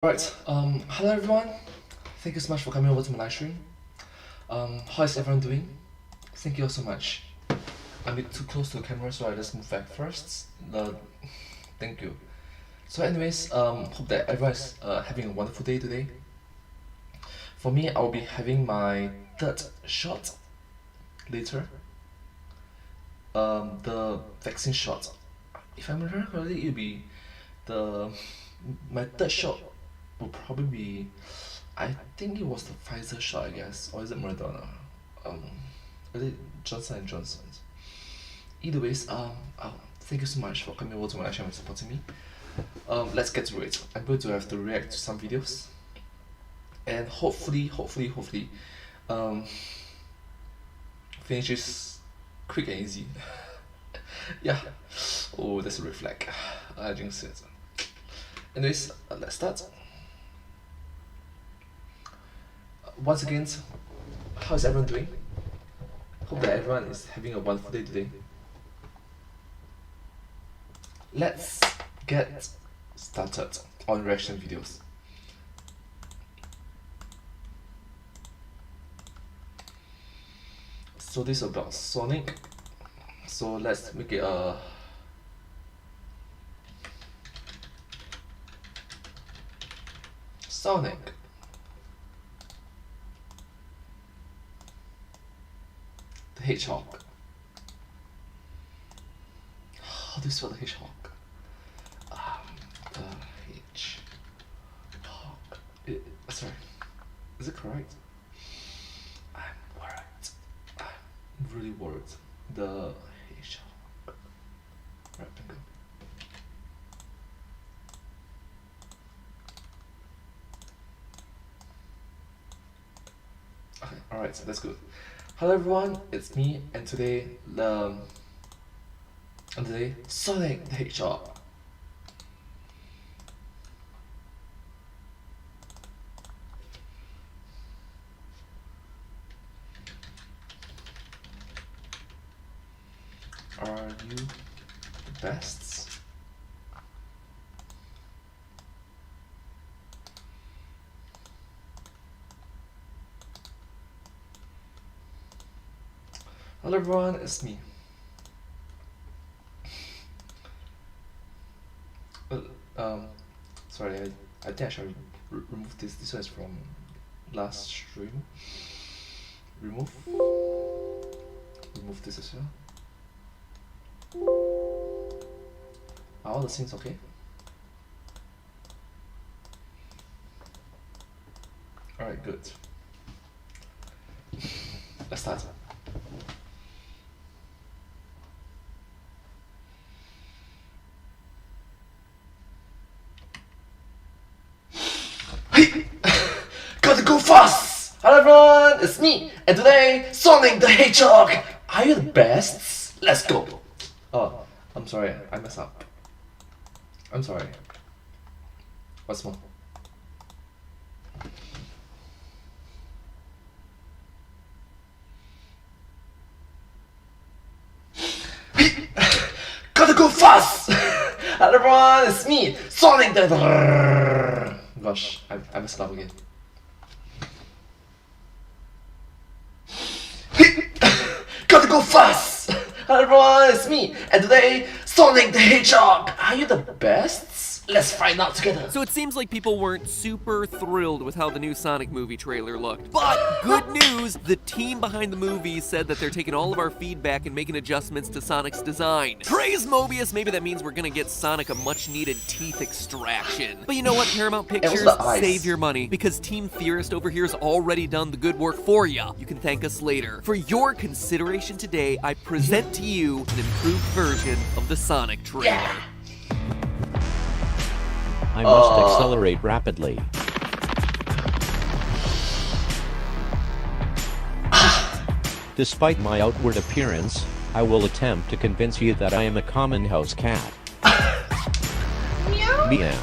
Right, hello everyone. Thank you so much for coming over to my live stream. How is everyone doing? Thank you all so much. I'm a bit too close to the camera, so I just move back first. Thank you. So anyways, hope that everyone is having a wonderful day today. For me, I'll be having my third shot later. The vaccine shot. If I remember correctly, it'll be my third shot will probably be, I think it was the Pfizer shot, I guess, or is it Moderna? Is it Johnson and Johnson? Either ways, thank you so much for coming over to my live stream and supporting me. Let's get to it. I'm going to have to react to some videos, and hopefully, finish this quick and easy. Yeah. Oh, that's a red flag. I jinxed it. Anyways, let's start. Once again, how's everyone doing? Hope that everyone is having a wonderful day today. Let's get started on reaction videos. So this is about Sonic. So let's make it a Sonic. The Hedgehog. How do you spell the hedgehog? The hedgehog. Sorry, is it correct? I'm worried. I'm really worried. The hedgehog. Right, bingo. Okay, alright, so that's good. Hello everyone, it's me, and today, Sonic the Hedgehog. Are you the best? Hello everyone, it's me. Sorry, I think I should remove this. This one is from last stream. Remove this as well. Are all the scenes okay? Alright, good. Let's start. Gotta go fast! Hello everyone, it's me, and today, Sonic the Hedgehog! Are you the best? Let's go! Oh, I'm sorry, I messed up. I'm sorry. What's more? Gotta go fast! Hello everyone, it's me, Sonic the... Gosh, I messed up again. Gotta go fast! Hello everyone, it's me, and today, Sonic the Hedgehog! Are you the best? Let's find out together. So it seems like people weren't super thrilled with how the new Sonic movie trailer looked. But good news, the team behind the movie said that they're taking all of our feedback and making adjustments to Sonic's design. Praise Mobius, maybe that means we're gonna get Sonic a much needed teeth extraction. But you know what, Paramount Pictures, save your money, because Team Theorist over here has already done the good work for ya. You can thank us later. For your consideration today, I present to you an improved version of the Sonic trailer. Yeah. I must accelerate rapidly. Despite my outward appearance, I will attempt to convince you that I am a common house cat. Meow. Meow.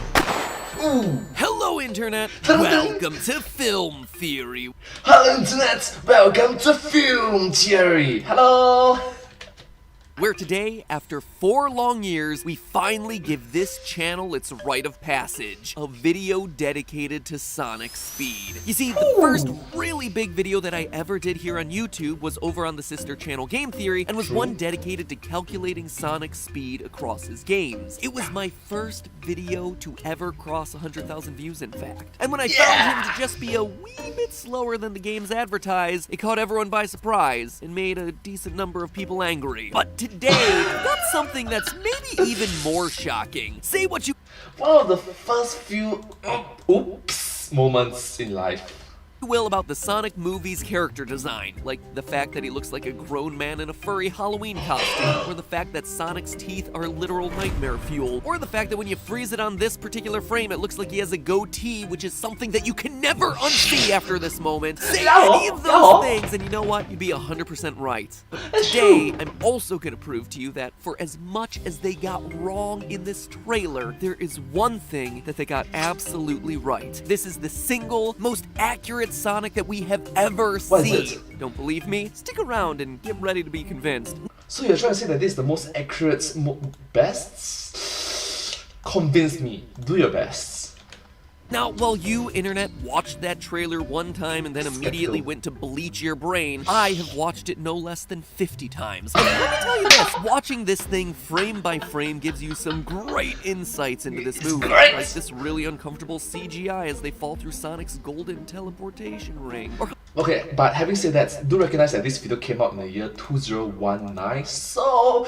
Ooh. Hello, Internet! Welcome to Film Theory! Hello, Internet! Welcome to Film Theory! Hello! where today, after 4 long years, we finally give this channel its rite of passage, a video dedicated to Sonic speed. You see, the first really big video that I ever did here on YouTube was over on the sister channel Game Theory, and was one dedicated to calculating Sonic's speed across his games. It was my first video to ever cross 100,000 views, in fact. And when I found him to just be a wee bit slower than the games advertised, it caught everyone by surprise and made a decent number of people angry. But today, I've got something that's maybe even more shocking. Say what you One of the first few oops moments in life. will about the Sonic movie's character design, like the fact that he looks like a grown man in a furry Halloween costume, or the fact that Sonic's teeth are literal nightmare fuel, or the fact that when you freeze it on this particular frame, it looks like he has a goatee, which is something that you can never unsee after this moment. Say any of those things, and you know what? You'd be 100% right. But today, I'm also gonna prove to you that for as much as they got wrong in this trailer, there is one thing that they got absolutely right. This is the single most accurate Sonic that we have ever What is seen. Don't believe me? Stick around and get ready to be convinced. So you're trying to say that this is the most accurate, best? Convince me. Do your best. Now, while you, internet, watched that trailer one time and then immediately went to bleach your brain, I have watched it no less than 50 times. And let me tell you this, watching this thing frame by frame gives you some great insights into this movie. great. Like this really uncomfortable CGI as they fall through Sonic's golden teleportation ring. Or Okay, but having said that, do recognize that this video came out in the year 2019, so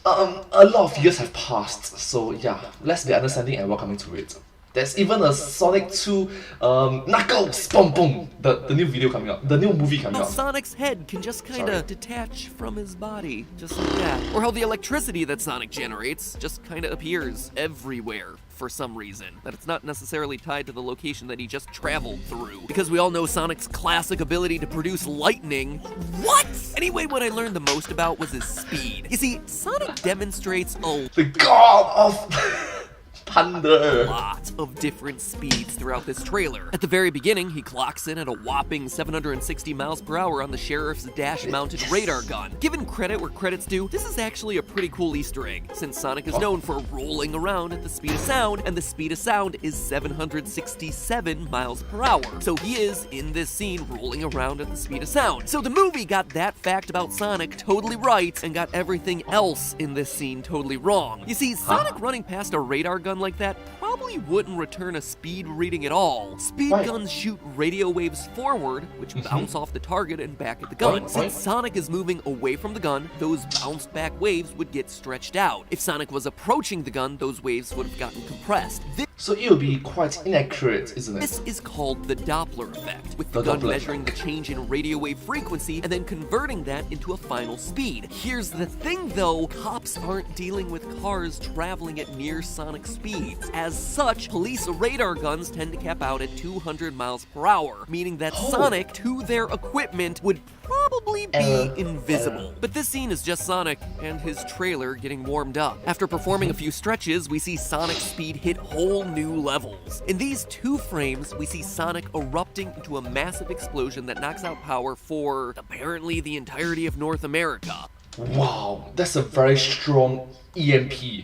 a lot of years have passed. So yeah, let's be understanding and welcoming to it. There's even a Sonic 2 Knuckles Boom Boom, the new video coming out, the new movie coming how out. Sonic's head can just kinda detach from his body, just like that. Or how the electricity that Sonic generates just kinda appears everywhere for some reason. That it's not necessarily tied to the location that he just traveled through. Because we all know Sonic's classic ability to produce lightning. What? Anyway, what I learned the most about was his speed. You see, Sonic demonstrates a The god of thunder. lot of different speeds throughout this trailer. At the very beginning, he clocks in at a whopping 760 miles per hour on the sheriff's dash-mounted radar gun. Given credit where credit's due, this is actually a pretty cool Easter egg, since Sonic is known for rolling around at the speed of sound, and the speed of sound is 767 miles per hour. So he is, in this scene, rolling around at the speed of sound. So the movie got that fact about Sonic totally right, and got everything else in this scene totally wrong. You see, Sonic running past a radar gun like that probably wouldn't return a speed reading at all. Speed Right. guns shoot radio waves forward, which bounce off the target and back at the gun. Right, Since right. Sonic is moving away from the gun, those bounced back waves would get stretched out. If Sonic was approaching the gun, those waves would have gotten compressed. So it will be quite inaccurate, isn't it? This is called the Doppler Effect, with the The gun Doppler measuring the change in radio wave frequency and then converting that into a final speed. Here's the thing though, cops aren't dealing with cars traveling at near Sonic speeds. As such, police radar guns tend to cap out at 200 miles per hour, meaning that Sonic, to their equipment, would probably be invisible. But this scene is just Sonic and his trailer getting warmed up. After performing a few stretches, we see Sonic's speed hit whole new levels. In these 2 frames, we see Sonic erupting into a massive explosion that knocks out power for apparently the entirety of North America. Wow, that's a very strong EMP.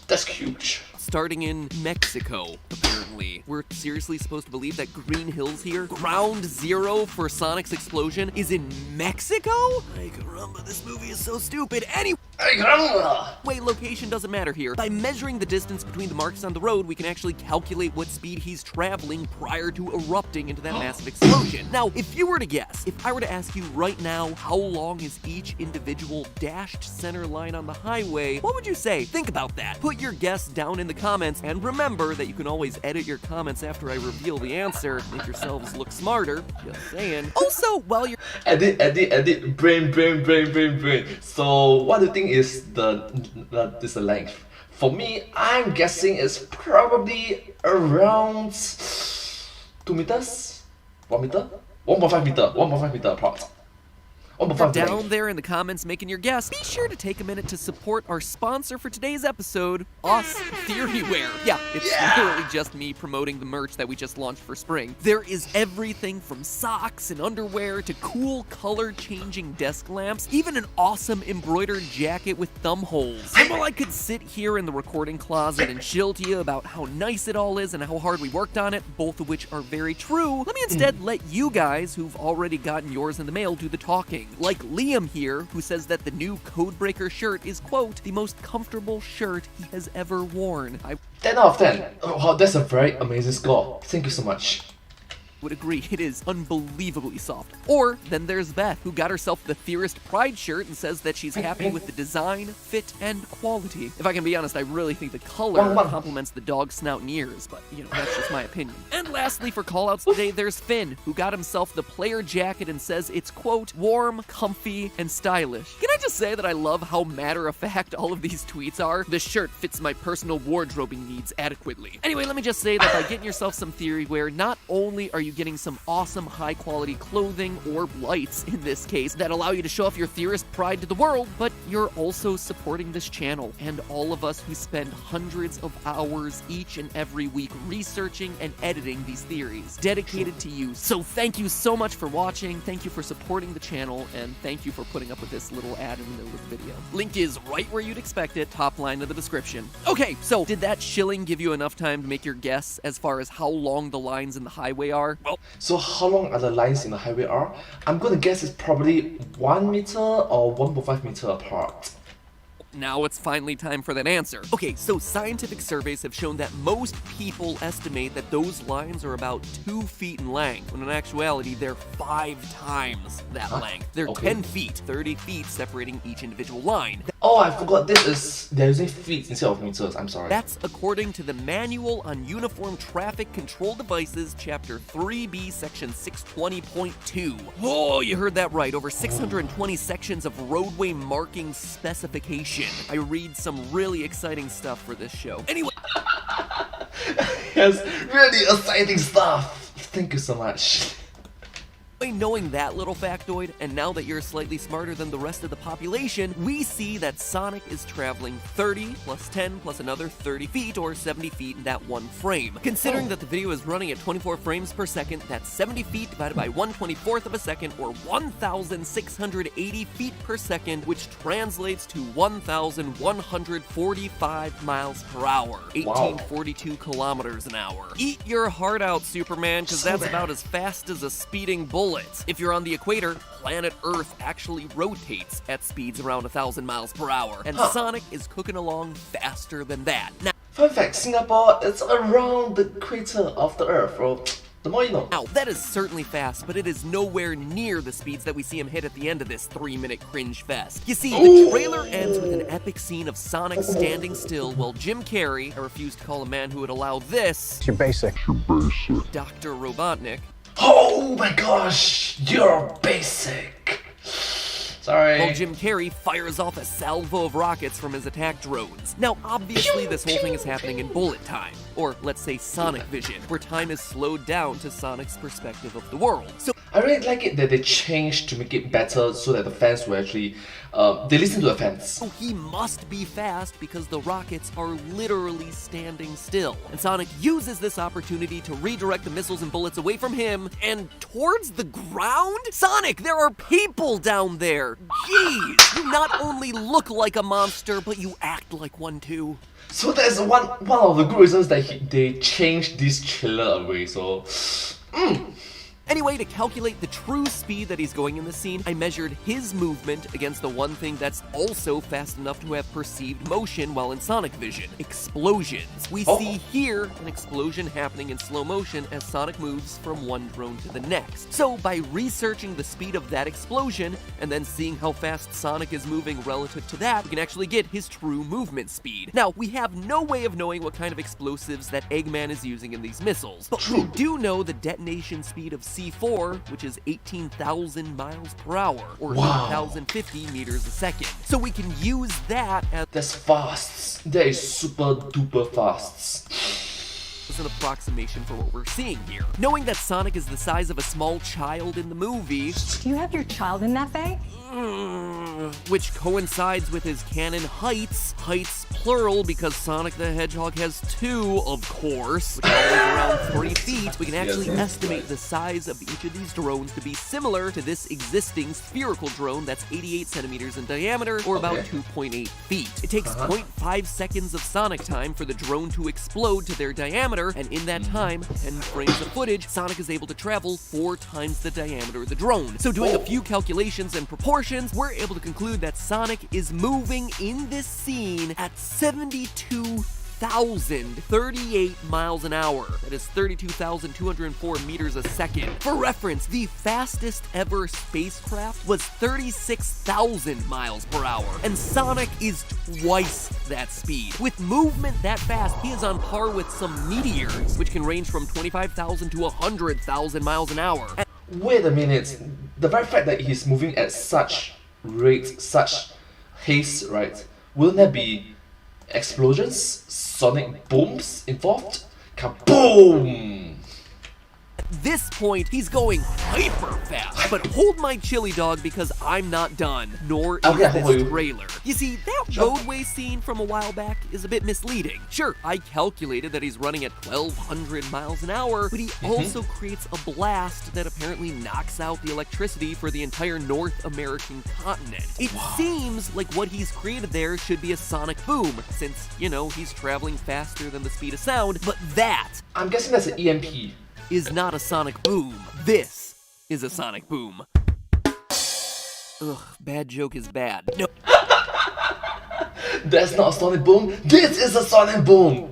That's huge. Starting in Mexico, apparently. We're seriously supposed to believe that Green Hills here, ground zero for Sonic's explosion, is in Mexico? Ay caramba, this movie is so stupid. Anyway, location doesn't matter here. By measuring the distance between the marks on the road, we can actually calculate what speed he's traveling prior to erupting into that massive explosion. Now, if you were to guess, if I were to ask you right now, how long is each individual dashed center line on the highway, what would you say? Think about that. Put your guess down in the comments, and remember that you can always edit your comments after I reveal the answer. Make yourselves look smarter. Just saying. Also, while you're Edit, brain. So what do you think is the length? For me, I'm guessing it's probably around 2 meters? 1 meter? 1.5 meter approx. 1.5 down there in the comments making your guess, be sure to take a minute to support our sponsor for today's episode, Us Theoryware. Yeah, it's literally just me promoting the merch that we just launched for spring. There is everything from socks and underwear to cool color-changing desk lamps, even an awesome embroidered jacket with thumb holes. And while I could sit here in the recording closet and chill to you about how nice it all is and how hard we worked on it, both of which are very true, let me instead let you guys who've already gotten yours in the mail do the talking. Like Liam here, who says that the new Codebreaker shirt is, quote, the most comfortable shirt he has ever worn. I 10 out of 10. Oh, wow, that's a very amazing score. Thank you so much. would agree, it is unbelievably soft. Or then there's Beth, who got herself the Theorist Pride shirt and says that she's happy with the design, fit, and quality. If I can be honest, I really think the color complements the dog's snout and ears, but you know, that's just my opinion. And lastly, for callouts today, there's Finn, who got himself the player jacket and says it's, quote, warm, comfy, and stylish. Can I just say that I love how matter-of-fact all of these tweets are? This shirt fits my personal wardrobing needs adequately. Anyway, let me just say that by getting yourself some theory wear, not only are you getting some awesome high-quality clothing, or lights in this case, that allow you to show off your theorist pride to the world, but you're also supporting this channel and all of us who spend hundreds of hours each and every week researching and editing these theories, dedicated to you. So thank you so much for watching, thank you for supporting the channel, and thank you for putting up with this little ad in the middle of the video. Link is right where you'd expect it, top line of the description. Okay, so did that shilling give you enough time to make your guess as far as how long the lines in the highway are? Well, So how long are the lines in the highway are? I'm gonna guess it's probably 1 meter or 1.5 meter apart. now it's finally time for that answer. Okay, so scientific surveys have shown that most people estimate that those lines are about 2 feet in length, when in actuality they're 5 times that length. They're 10 feet, 30 feet separating each individual line. Oh, I forgot they're using feet instead of meters, I'm sorry. That's according to the Manual on Uniform Traffic Control Devices, Chapter 3B, Section 620.2. Oh, you heard that right, over 620 sections of roadway marking specification. I read some really exciting stuff for this show. Anyway, Yes, really exciting stuff. Thank you so much. knowing that little factoid, and now that you're slightly smarter than the rest of the population, we see that Sonic is traveling 30 plus 10 plus another 30 feet, or 70 feet in that one frame. Considering that the video is running at 24 frames per second, that's 70 feet divided by 1/24th of a second, or 1,680 feet per second, which translates to 1,145 miles per hour, 1842 kilometers an hour. Eat your heart out, Superman, because that's about as fast as a speeding bullet. If you're on the equator, planet Earth actually rotates at speeds around 1,000 miles per hour, and Sonic is cooking along faster than that. Fun fact, Singapore is around the equator of the Earth, bro. The more you know. Now, that is certainly fast, but it is nowhere near the speeds that we see him hit at the end of this 3-minute cringe fest. You see, the trailer ends with an epic scene of Sonic standing still while Jim Carrey, I refuse to call a man who would allow this, You're basic. Dr. Robotnik, Oh my gosh, you're basic. Sorry. while Jim Carrey fires off a salvo of rockets from his attack drones. Now, obviously, this whole thing is happening in bullet time, or let's say Sonic vision, where time is slowed down to Sonic's perspective of the world. So I really like it that they changed to make it better so that the fans will actually, they listen to the fans. he must be fast because the rockets are literally standing still. And Sonic uses this opportunity to redirect the missiles and bullets away from him and towards the ground? Sonic, there are people down there! Jeez! You not only look like a monster, but you act like one too. So that's one of the good reasons that they changed this trailer away, so... Anyway, to calculate the true speed that he's going in the scene, I measured his movement against the one thing that's also fast enough to have perceived motion while in Sonic vision: explosions. We see here an explosion happening in slow motion as Sonic moves from one drone to the next. So by researching the speed of that explosion, and then seeing how fast Sonic is moving relative to that, we can actually get his true movement speed. Now, we have no way of knowing what kind of explosives that Eggman is using in these missiles, but we do know the detonation speed of C4, which is 18,000 miles per hour, or 8,050 meters a second. So we can use that as That's fast. That is super duper fast. an approximation for what we're seeing here. Knowing that Sonic is the size of a small child in the movie, Do you have your child in that bag? which coincides with his canon heights plural because Sonic the Hedgehog has 2, of course, which are always around 3 feet, we can actually estimate the size of each of these drones to be similar to this existing spherical drone that's 88 centimeters in diameter, or about 2.8 feet. It takes 0.5 seconds of Sonic time for the drone to explode to their diameter, and in that time, 10 frames of footage, Sonic is able to travel 4 times the diameter of the drone. So doing a few calculations and proportions, we're able to conclude that Sonic is moving in this scene at 72,038 miles an hour. That is 32,204 meters a second. For reference, the fastest ever spacecraft was 36,000 miles per hour, and Sonic is twice that speed. With movement that fast, he is on par with some meteors, which can range from 25,000 to 100,000 miles an hour. Wait a minute. The very fact that he's moving at such rate, such haste, right? Wouldn't there be explosions, sonic booms involved? Kaboom! At this point, he's going hyper fast. But hold my chili dog because I'm not done, nor is this trailer. You see, that roadway scene from a while back is a bit misleading. Sure, I calculated that he's running at 1,200 miles an hour, but he also creates a blast that apparently knocks out the electricity for the entire North American continent. It seems like what he's created there should be a sonic boom, since, you know, he's traveling faster than the speed of sound, but that I'm guessing that's an EMP. is not a sonic boom. This is a sonic boom. Ugh, bad joke is bad. No. That's not a sonic boom. This is a sonic boom.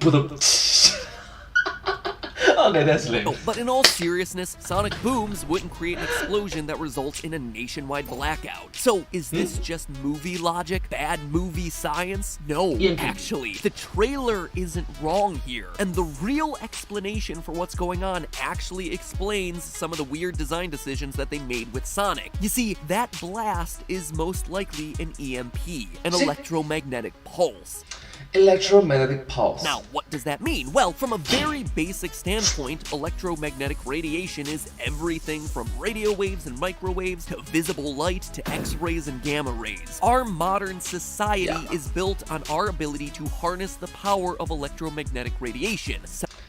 Okay, that's lame. Oh, but in all seriousness, sonic booms wouldn't create an explosion that results in a nationwide blackout. So, is this just movie logic? Bad movie science? No, actually, the trailer isn't wrong here. And the real explanation for what's going on actually explains some of the weird design decisions that they made with Sonic. You see, that blast is most likely an EMP, an electromagnetic pulse. Electromagnetic pulse. Now, what does that mean? Well, from a very basic standpoint, electromagnetic radiation is everything from radio waves and microwaves to visible light to X-rays and gamma rays. Our modern society is built on our ability to harness the power of electromagnetic radiation.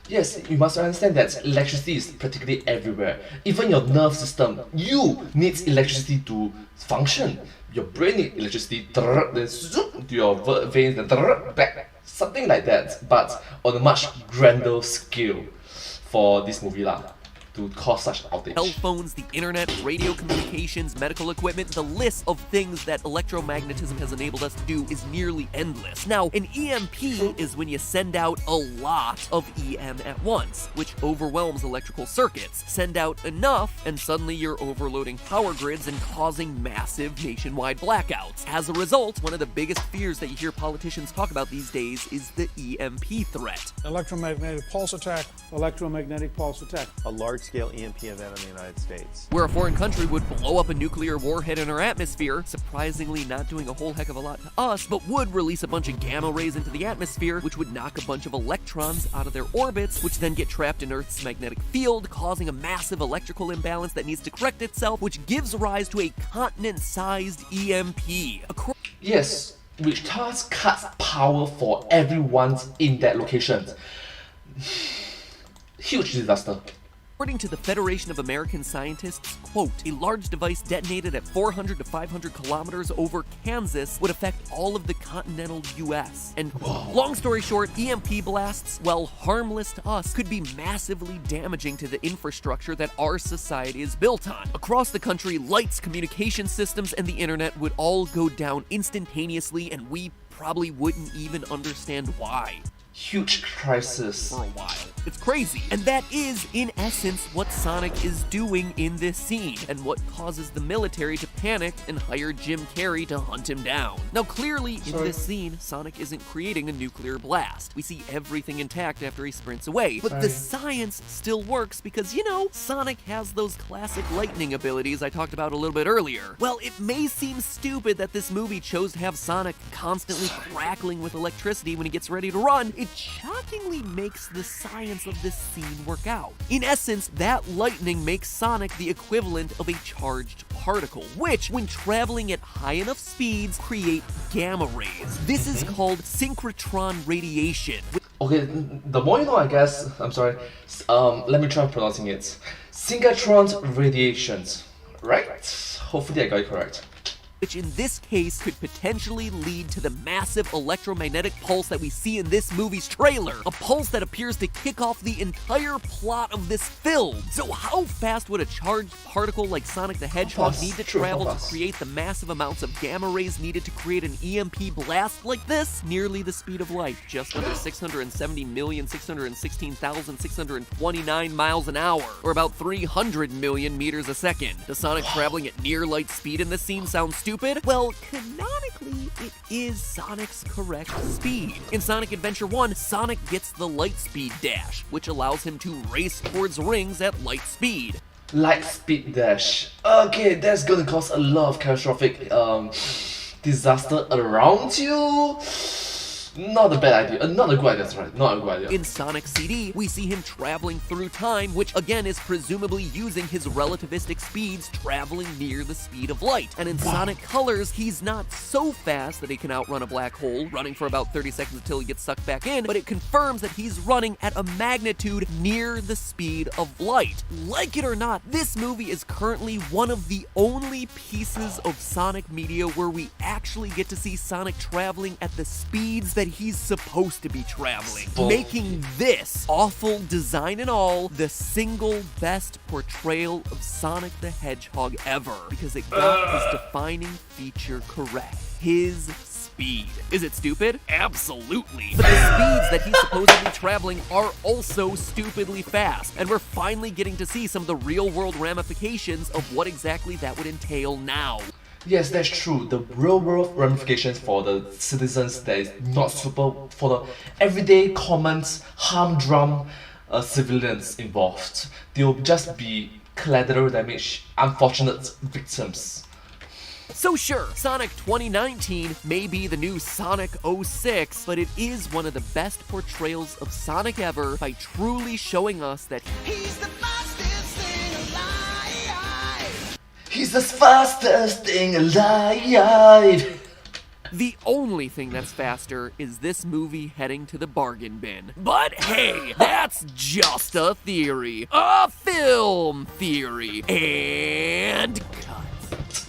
Yes, you must understand that electricity is practically everywhere. Even your nerve system, you needs electricity to function. Your brain needs electricity, then zoom to your veins, then back. Something like that, but on a much grander scale for this movie lah, to cause such outage. Cell phones, the internet, radio communications, medical equipment, the list of things that electromagnetism has enabled us to do is nearly endless. Now, an EMP is when you send out a lot of EM at once, which overwhelms electrical circuits. Send out enough, and suddenly you're overloading power grids and causing massive nationwide blackouts. As a result, one of the biggest fears that you hear politicians talk about these days is the EMP threat. Electromagnetic pulse attack, electromagnetic pulse attack. A large-scale EMP event in the United States. Where a foreign country would blow up a nuclear warhead in our atmosphere, surprisingly not doing a whole heck of a lot to us, but would release a bunch of gamma rays into the atmosphere, which would knock a bunch of electrons out of their orbits, which then get trapped in Earth's magnetic field, causing a massive electrical imbalance that needs to correct itself, which gives rise to a continent-sized EMP. Yes, which thus cuts power for everyone in that location. Huge disaster. According to the Federation of American Scientists, quote, a large device detonated at 400 to 500 kilometers over Kansas would affect all of the continental U.S. And long story short, EMP blasts, while harmless to us, could be massively damaging to the infrastructure that our society is built on. Across the country, lights, communication systems, and the internet would all go down instantaneously, and we probably wouldn't even understand why. Huge crisis. For a while. It's crazy. And that is, in essence, what Sonic is doing in this scene, and what causes the military to panic and hire Jim Carrey to hunt him down. Now, clearly, in this scene, Sonic isn't creating a nuclear blast. We see everything intact after he sprints away. But the science still works because, you know, Sonic has those classic lightning abilities I talked about a little bit earlier. Well, it may seem stupid that this movie chose to have Sonic constantly crackling with electricity when he gets ready to run. It which shockingly makes the science of this scene work out. In essence, that lightning makes Sonic the equivalent of a charged particle, which, when traveling at high enough speeds, create gamma rays. This is called synchrotron radiation. Okay, the more you know, I guess. I'm sorry. Let me try pronouncing it. Synchrotron radiations, right? Hopefully I got it correct. Which in this case could potentially lead to the massive electromagnetic pulse that we see in this movie's trailer. A pulse that appears to kick off the entire plot of this film. So how fast would a charged particle like Sonic the Hedgehog need to travel to create the massive amounts of gamma rays needed to create an EMP blast like this? Nearly the speed of light, just under 670,616,629 miles an hour, or about 300 million meters a second. Does Sonic traveling at near light speed in this scene sound stupid? Well, canonically, it is Sonic's correct speed. In Sonic Adventure 1, Sonic gets the Lightspeed Dash, which allows him to race towards rings at light speed. Light speed dash. Okay, that's gonna cause a lot of catastrophic disaster around you. Not a bad idea. Not a good idea, that's right. Not a good idea. In Sonic CD, we see him traveling through time, which again is presumably using his relativistic speeds traveling near the speed of light. And in Sonic Colors, he's not so fast that he can outrun a black hole, running for about 30 seconds until he gets sucked back in, but it confirms that he's running at a magnitude near the speed of light. Like it or not, this movie is currently one of the only pieces of Sonic media where we actually get to see Sonic traveling at the speeds that he's supposed to be traveling, making this, awful design and all, the single best portrayal of Sonic the Hedgehog ever, because it got his defining feature correct. His speed. Is it stupid? Absolutely. But the speeds that he's supposedly traveling are also stupidly fast, and we're finally getting to see some of the real-world ramifications of what exactly that would entail now. Yes, that's true. The real world ramifications for the citizens that is not super, for the everyday common humdrum civilians involved. They'll just be collateral damage, unfortunate victims. So sure, Sonic 2019 may be the new Sonic 06, but it is one of the best portrayals of Sonic ever by truly showing us that He's the fastest thing alive. He's the fastest thing alive. the only thing that's faster is this movie heading to the bargain bin. But hey, that's just a theory. A film theory. And cut.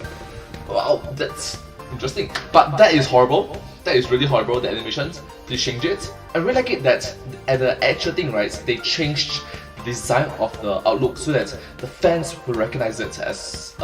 Wow, that's interesting. But that is horrible. That is really horrible, the animations. They changed it. I really like it that at the actual thing, right, they changed the design of the outlook so that the fans will recognize it as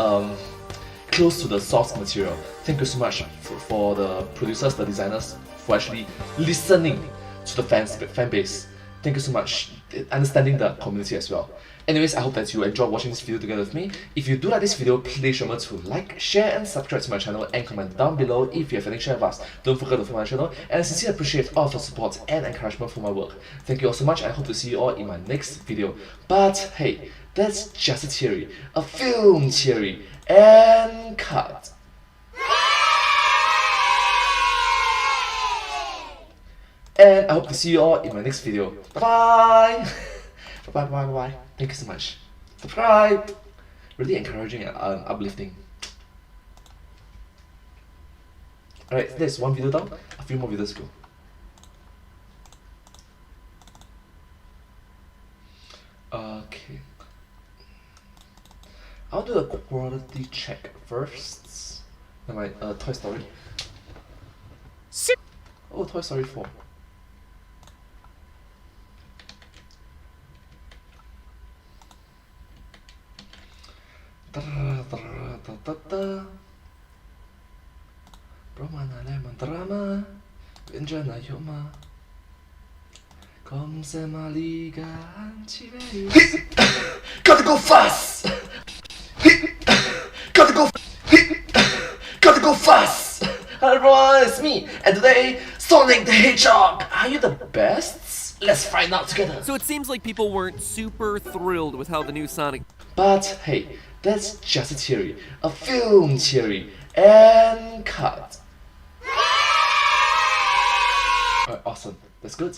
close to the source material. Thank you so much for the producers, the designers, for actually listening to the fan base. Thank you so much, understanding the community as well. Anyways, I hope that you enjoyed watching this video together with me. If you do like this video, please remember to like, share and subscribe to my channel and comment down below if you have any share with us. Don't forget to follow my channel, and I sincerely appreciate all of your support and encouragement for my work. Thank you all so much, and I hope to see you all in my next video. But hey, that's just a theory, a film theory, and cut. And I hope to see you all in my next video. Bye bye. Bye bye bye bye. Thank you so much. Subscribe. Really encouraging and uplifting. Alright, there's one video down. A few more videos to go. Okay. I'll do a quality check first. My Toy Story. Oh, Toy Story 4. Brahmana lemon drama, Vinjana yoma. Come se maliga anchiveri. Gotta go fast! Gotta go fast! Hello everyone, it's me, and today, Sonic the Hedgehog! Are you the best? Let's find out together! So it seems like people weren't super thrilled with how the new Sonic... But hey, that's just a theory, a film theory, and cut. Alright, awesome, that's good.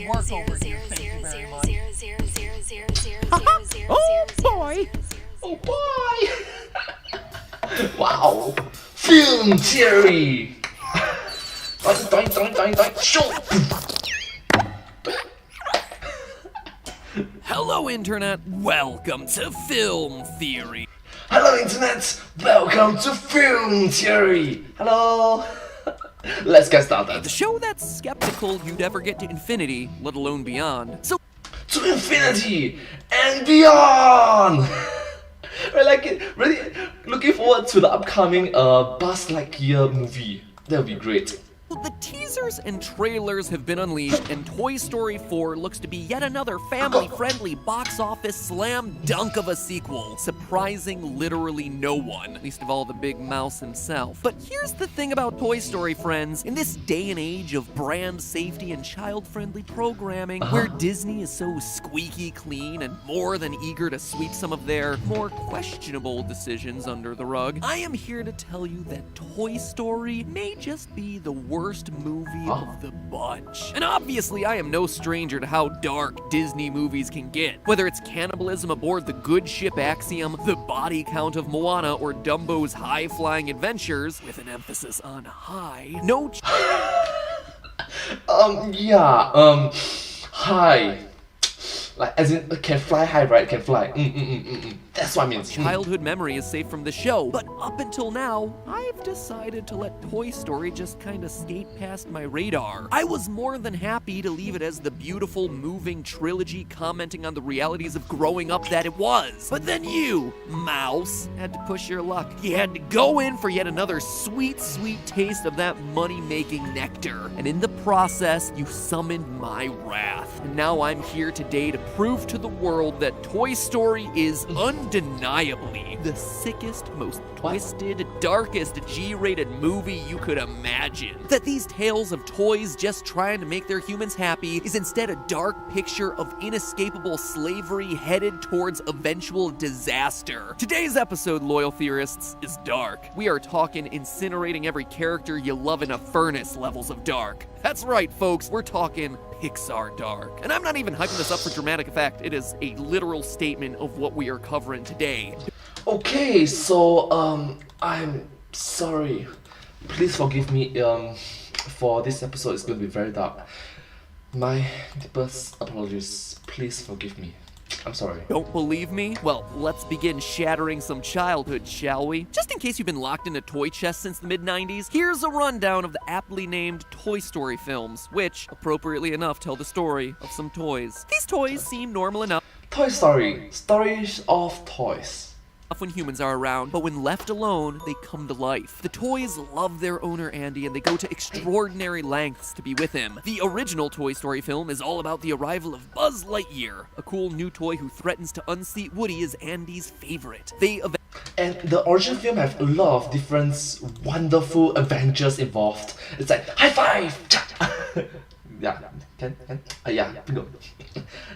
work over here. Thank you very much. Oh boy! Oh boy! Wow! Film theory! Doink, doink, doink, doink, shoot! Hello, Internet. Welcome to Film Theory. Hello Internet! Welcome to Film Theory! Hello! Let's get started. The show that's skeptical you'd ever get to infinity, let alone beyond. So, To infinity and beyond! I like it. Really looking forward to the upcoming Buzz Lightyear movie. That would be great. the teasers and trailers have been unleashed, and Toy Story 4 looks to be yet another family-friendly box office slam dunk of a sequel, surprising literally no one, least of all the big mouse himself. But here's the thing about Toy Story, friends. In this day and age of brand safety and child-friendly programming, where Disney is so squeaky clean and more than eager to sweep some of their more questionable decisions under the rug, I am here to tell you that Toy Story may just be the worst movie of the bunch. And obviously, I am no stranger to how dark Disney movies can get. Whether it's cannibalism aboard the good ship Axiom, the body count of Moana, or Dumbo's high-flying adventures, with an emphasis on high, hi. Like, as in, can fly high, right? Can fly. That's what I mean. Childhood memory is safe from the show, but up until now, I've decided to let Toy Story just kinda skate past my radar. I was more than happy to leave it as the beautiful, moving trilogy commenting on the realities of growing up that it was. But then you, Mouse, had to push your luck. You had to go in for yet another sweet, sweet taste of that money-making nectar. And in the process, you summoned my wrath. And now I'm here today to prove to the world that Toy Story is undeniably the sickest, most twisted, darkest G-rated movie you could imagine. That these tales of toys just trying to make their humans happy is instead a dark picture of inescapable slavery headed towards eventual disaster. Today's episode, loyal theorists, is dark. We are talking incinerating every character you love in a furnace levels of dark. That's right, folks, we're talking Pixar dark. And I'm not even hyping this up for dramatic effect, it is a literal statement of what we are covering today. Okay, so, I'm sorry. Please forgive me, for this episode, it's going to be very dark. My deepest apologies. Please forgive me. I'm sorry. Don't believe me? Well, let's begin shattering some childhood, shall we? Just in case you've been locked in a toy chest since the mid-90s, here's a rundown of the aptly named Toy Story films, which, appropriately enough, tell the story of some toys. These toys seem normal enough Toy Story. Stories of toys. when humans are around, but when left alone, they come to life. The toys love their owner Andy, and they go to extraordinary lengths to be with him. The original Toy Story film is all about the arrival of Buzz Lightyear, a cool new toy who threatens to unseat Woody as Andy's favorite. And the original film have a lot of different wonderful adventures involved. It's like, high five! Yeah, yeah, bingo.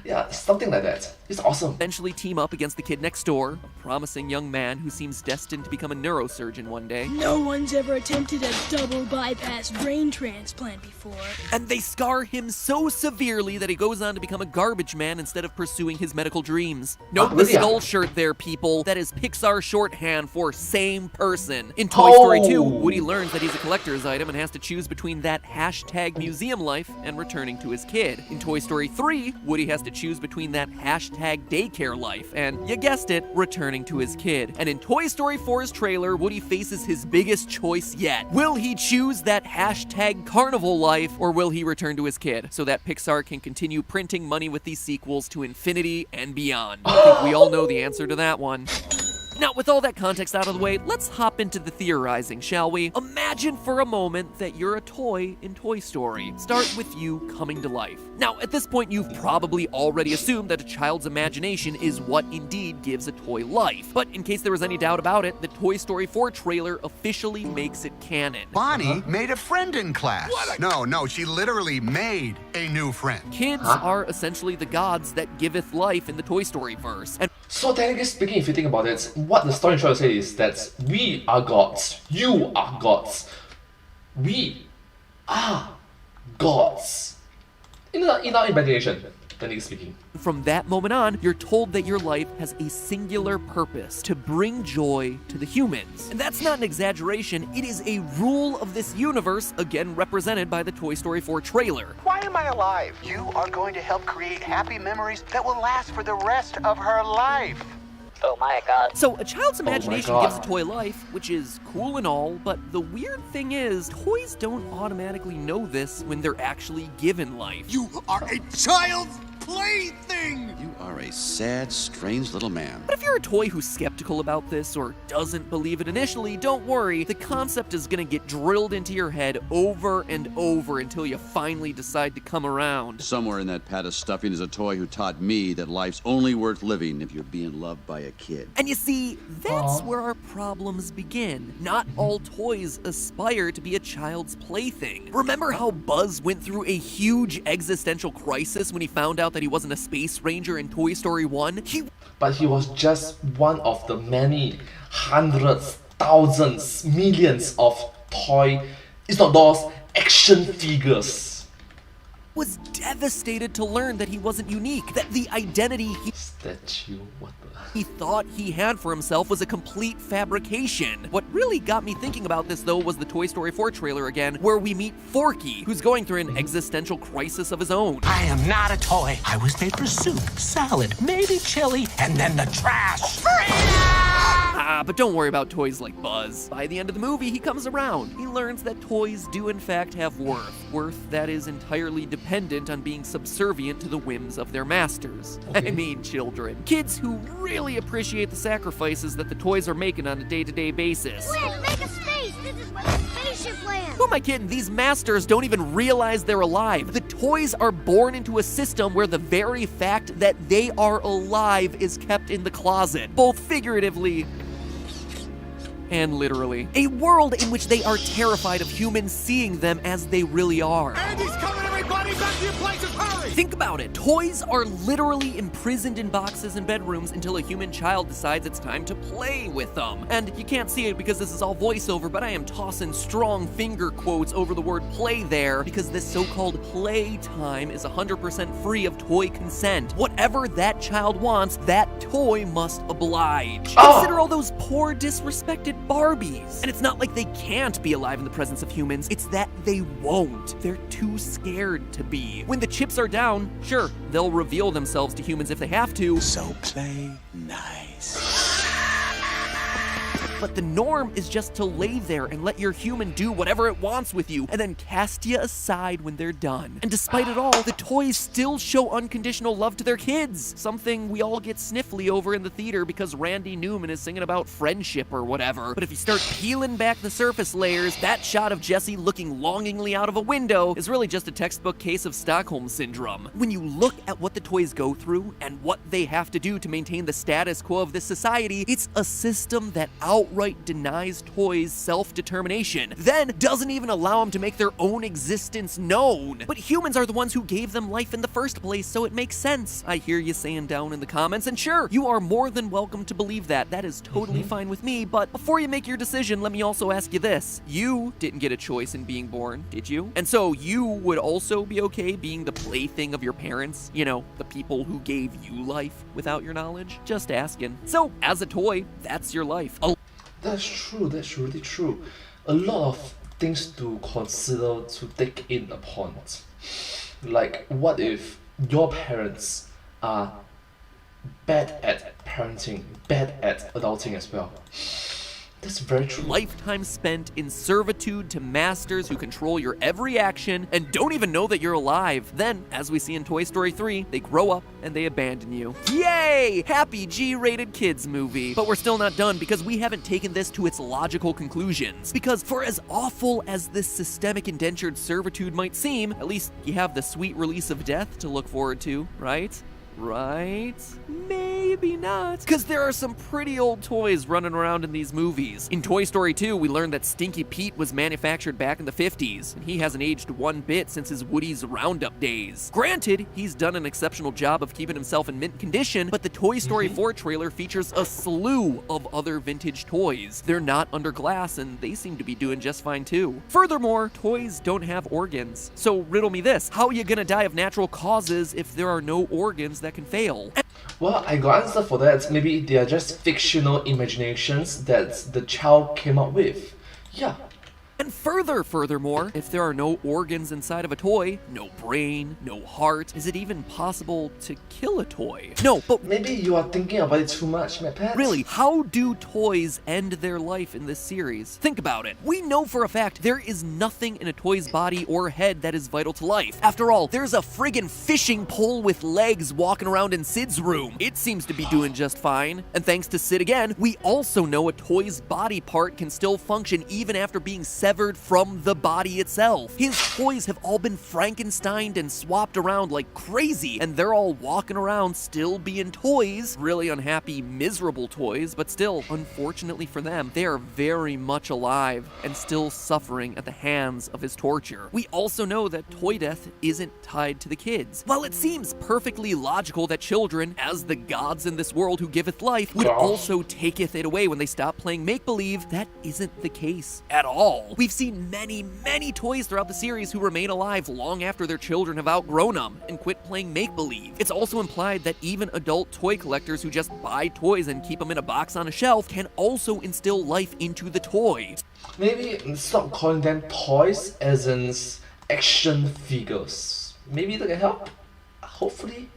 Yeah, something like that. It's awesome. Eventually team up against the kid next door, a promising young man who seems destined to become a neurosurgeon one day. No one's ever attempted a double bypass brain transplant before. And they scar him so severely that he goes on to become a garbage man instead of pursuing his medical dreams. Note the really? skull shirt there, people. That is Pixar shorthand for same person. In Toy Story 2, Woody learns that he's a collector's item and has to choose between that hashtag museum life and returning to his kid. In Toy Story 3, Woody has to choose between that hashtag daycare life and, you guessed it, returning to his kid. And in Toy Story 4's trailer, Woody faces his biggest choice yet. Will he choose that hashtag carnival life, or will he return to his kid so that Pixar can continue printing money with these sequels to infinity and beyond? I think we all know the answer to that one. Now, with all that context out of the way, let's hop into the theorizing, shall we? Imagine for a moment that you're a toy in Toy Story. Start with you coming to life. Now, at this point, you've probably already assumed that a child's imagination is what indeed gives a toy life. But in case there was any doubt about it, the Toy Story 4 trailer officially makes it canon. Bonnie made a friend in class. No, she literally made a new friend. Kids are essentially the gods that giveth life in the Toy Story verse. And So technically speaking, if you think about it, what the story trying to say is that we are gods. You are gods. We are gods. In our imagination, technically speaking. from that moment on, you're told that your life has a singular purpose: to bring joy to the humans. And that's not an exaggeration, it is a rule of this universe, again represented by the Toy Story 4 trailer. Why am I alive? You are going to help create happy memories that will last for the rest of her life. Oh my god. So a child's imagination God. gives a toy life, which is cool and all, but the weird thing is, toys don't automatically know this when they're actually given life. You are a child's plaything! You are a sad, strange little man. But if you're a toy who's skeptical about this or doesn't believe it initially, don't worry. The concept is gonna get drilled into your head over and over until you finally decide to come around. Somewhere in that pat of stuffing is a toy who taught me that life's only worth living if you're being loved by a kid. And you see, that's where our problems begin. Not all toys aspire to be a child's plaything. Remember how Buzz went through a huge existential crisis when he found out that he wasn't a space ranger in Toy Story 1? But he was just one of the many hundreds, thousands, millions of toy, it's not dolls, action figures. Was devastated to learn that he wasn't unique, that the identity he statue. What the? He thought he had for himself was a complete fabrication. What really got me thinking about this, though, was the Toy Story 4 trailer again, where we meet Forky, who's going through an existential crisis of his own. I am not a toy. I was made for soup, salad, maybe chili, and then the trash. But don't worry about toys like Buzz. By the end of the movie, he comes around. He learns that toys do in fact have worth. Worth that is entirely dependent on being subservient to the whims of their masters. Okay. I mean children. Kids who really appreciate the sacrifices that the toys are making on a day-to-day basis. Quick, make a space! This is where the spaceship lands! Who am I kidding? These masters don't even realize they're alive. The toys are born into a system where the very fact that they are alive is kept in the closet, both figuratively and literally. A world in which they are terrified of humans seeing them as they really are. Andy's coming, everybody! Back to your places, hurry! Think about it. Toys are literally imprisoned in boxes and bedrooms until a human child decides it's time to play with them. And you can't see it because this is all voiceover, but I am tossing strong finger quotes over the word play there because this so-called playtime is 100% free of toy consent. Whatever that child wants, that toy must oblige. Consider all those poor, disrespected Barbies. And it's not like they can't be alive in the presence of humans, it's that they won't. They're too scared to be. When the chips are down, sure, they'll reveal themselves to humans if they have to. So play nice. But the norm is just to lay there and let your human do whatever it wants with you, and then cast you aside when they're done. And despite it all, the toys still show unconditional love to their kids, something we all get sniffly over in the theater because Randy Newman is singing about friendship or whatever. But if you start peeling back the surface layers, that shot of Jessie looking longingly out of a window is really just a textbook case of Stockholm Syndrome. When you look at what the toys go through and what they have to do to maintain the status quo of this society, it's a system that outright denies toys self-determination, then doesn't even allow them to make their own existence known. But humans are the ones who gave them life in the first place, so it makes sense. I hear you saying down in the comments, and sure, you are more than welcome to believe that. That is totally fine with me, but before you make your decision, let me also ask you this. You didn't get a choice in being born, did you? And so you would also be okay being the plaything of your parents? You know, the people who gave you life without your knowledge? Just asking. So, as a toy, that's your life. That's true, that's really true. A lot of things to consider, to take in upon. Like, what if your parents are bad at parenting, bad at adulting as well? That's very true. Lifetime spent in servitude to masters who control your every action and don't even know that you're alive. Then, as we see in Toy Story 3, they grow up and they abandon you. Yay! Happy G-rated kids movie. But we're still not done because we haven't taken this to its logical conclusions. Because for as awful as this systemic indentured servitude might seem, at least you have the sweet release of death to look forward to, right? Right? Maybe not. Because there are some pretty old toys running around in these movies. In Toy Story 2, we learned that Stinky Pete was manufactured back in the 50s, and he hasn't aged one bit since his Woody's Roundup days. Granted, he's done an exceptional job of keeping himself in mint condition, but the Toy Story 4 trailer features a slew of other vintage toys. They're not under glass, and they seem to be doing just fine too. Furthermore, toys don't have organs. So riddle me this, how are you gonna die of natural causes if there are no organs that can fail? Well, I got an answer for that. Maybe they are just fictional imaginations that the child came up with. Yeah. And furthermore, if there are no organs inside of a toy, no brain, no heart, is it even possible to kill a toy? No, but maybe you are thinking about it too much, my pet. Really, how do toys end their life in this series? Think about it. We know for a fact there is nothing in a toy's body or head that is vital to life. After all, there's a friggin' fishing pole with legs walking around in Sid's room. It seems to be doing just fine. And thanks to Sid again, we also know a toy's body part can still function even after being severed from the body itself. His toys have all been Frankensteined and swapped around like crazy, and they're all walking around still being toys. Really unhappy, miserable toys, but still, unfortunately for them, they are very much alive and still suffering at the hands of his torture. We also know that toy death isn't tied to the kids. While it seems perfectly logical that children, as the gods in this world who giveth life, would also taketh it away when they stop playing make-believe, that isn't the case at all. We've seen many toys throughout the series who remain alive long after their children have outgrown them and quit playing make-believe. It's also implied that even adult toy collectors who just buy toys and keep them in a box on a shelf can also instill life into the toy. Maybe stop calling them toys as in action figures. Maybe that can help? Hopefully.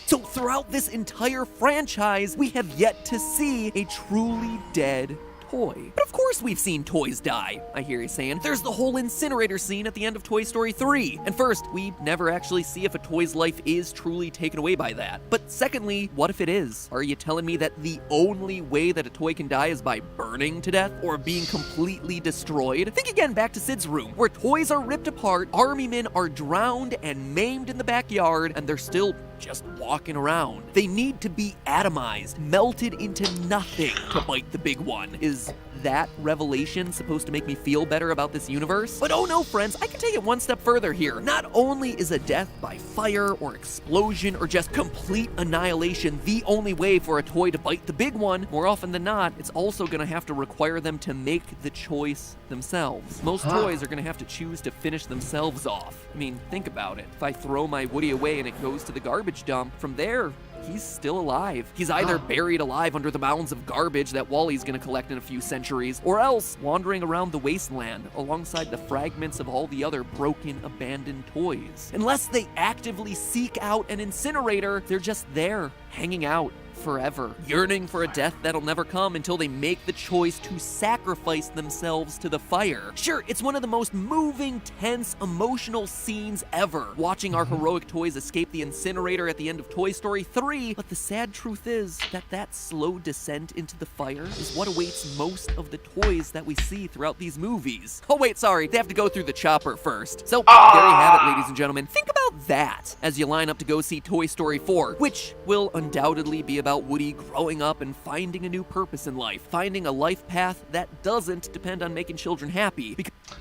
So throughout this entire franchise, we have yet to see a truly dead toy. But of course we've seen toys die, I hear you saying. There's the whole incinerator scene at the end of Toy Story 3. And first, we never actually see if a toy's life is truly taken away by that. But secondly, what if it is? Are you telling me that the only way that a toy can die is by burning to death or being completely destroyed? Think again back to Sid's room, where toys are ripped apart, army men are drowned and maimed in the backyard, and they're still just walking around. They need to be atomized, melted into nothing to bite the big one. Is that revelation supposed to make me feel better about this universe? But oh no, friends, I can take it one step further here. Not only is a death by fire or explosion or just complete annihilation the only way for a toy to bite the big one, more often than not, it's also gonna have to require them to make the choice themselves. Most toys are gonna have to choose to finish themselves off. I mean, think about it. If I throw my Woody away and it goes to the garbage dump, from there, he's still alive. He's either buried alive under the mounds of garbage that Wally's gonna collect in a few centuries, or else wandering around the wasteland alongside the fragments of all the other broken, abandoned toys. Unless they actively seek out an incinerator, they're just there, hanging out forever, yearning for a death that'll never come until they make the choice to sacrifice themselves to the fire. Sure, it's one of the most moving, tense, emotional scenes ever, watching our heroic toys escape the incinerator at the end of Toy Story 3, but the sad truth is that slow descent into the fire is what awaits most of the toys that we see throughout these movies. Oh wait, sorry, they have to go through the chopper first. So, there you have it, ladies and gentlemen. Think about that as you line up to go see Toy Story 4, which will undoubtedly be about Woody growing up and finding a new purpose in life, finding a life path that doesn't depend on making children happy.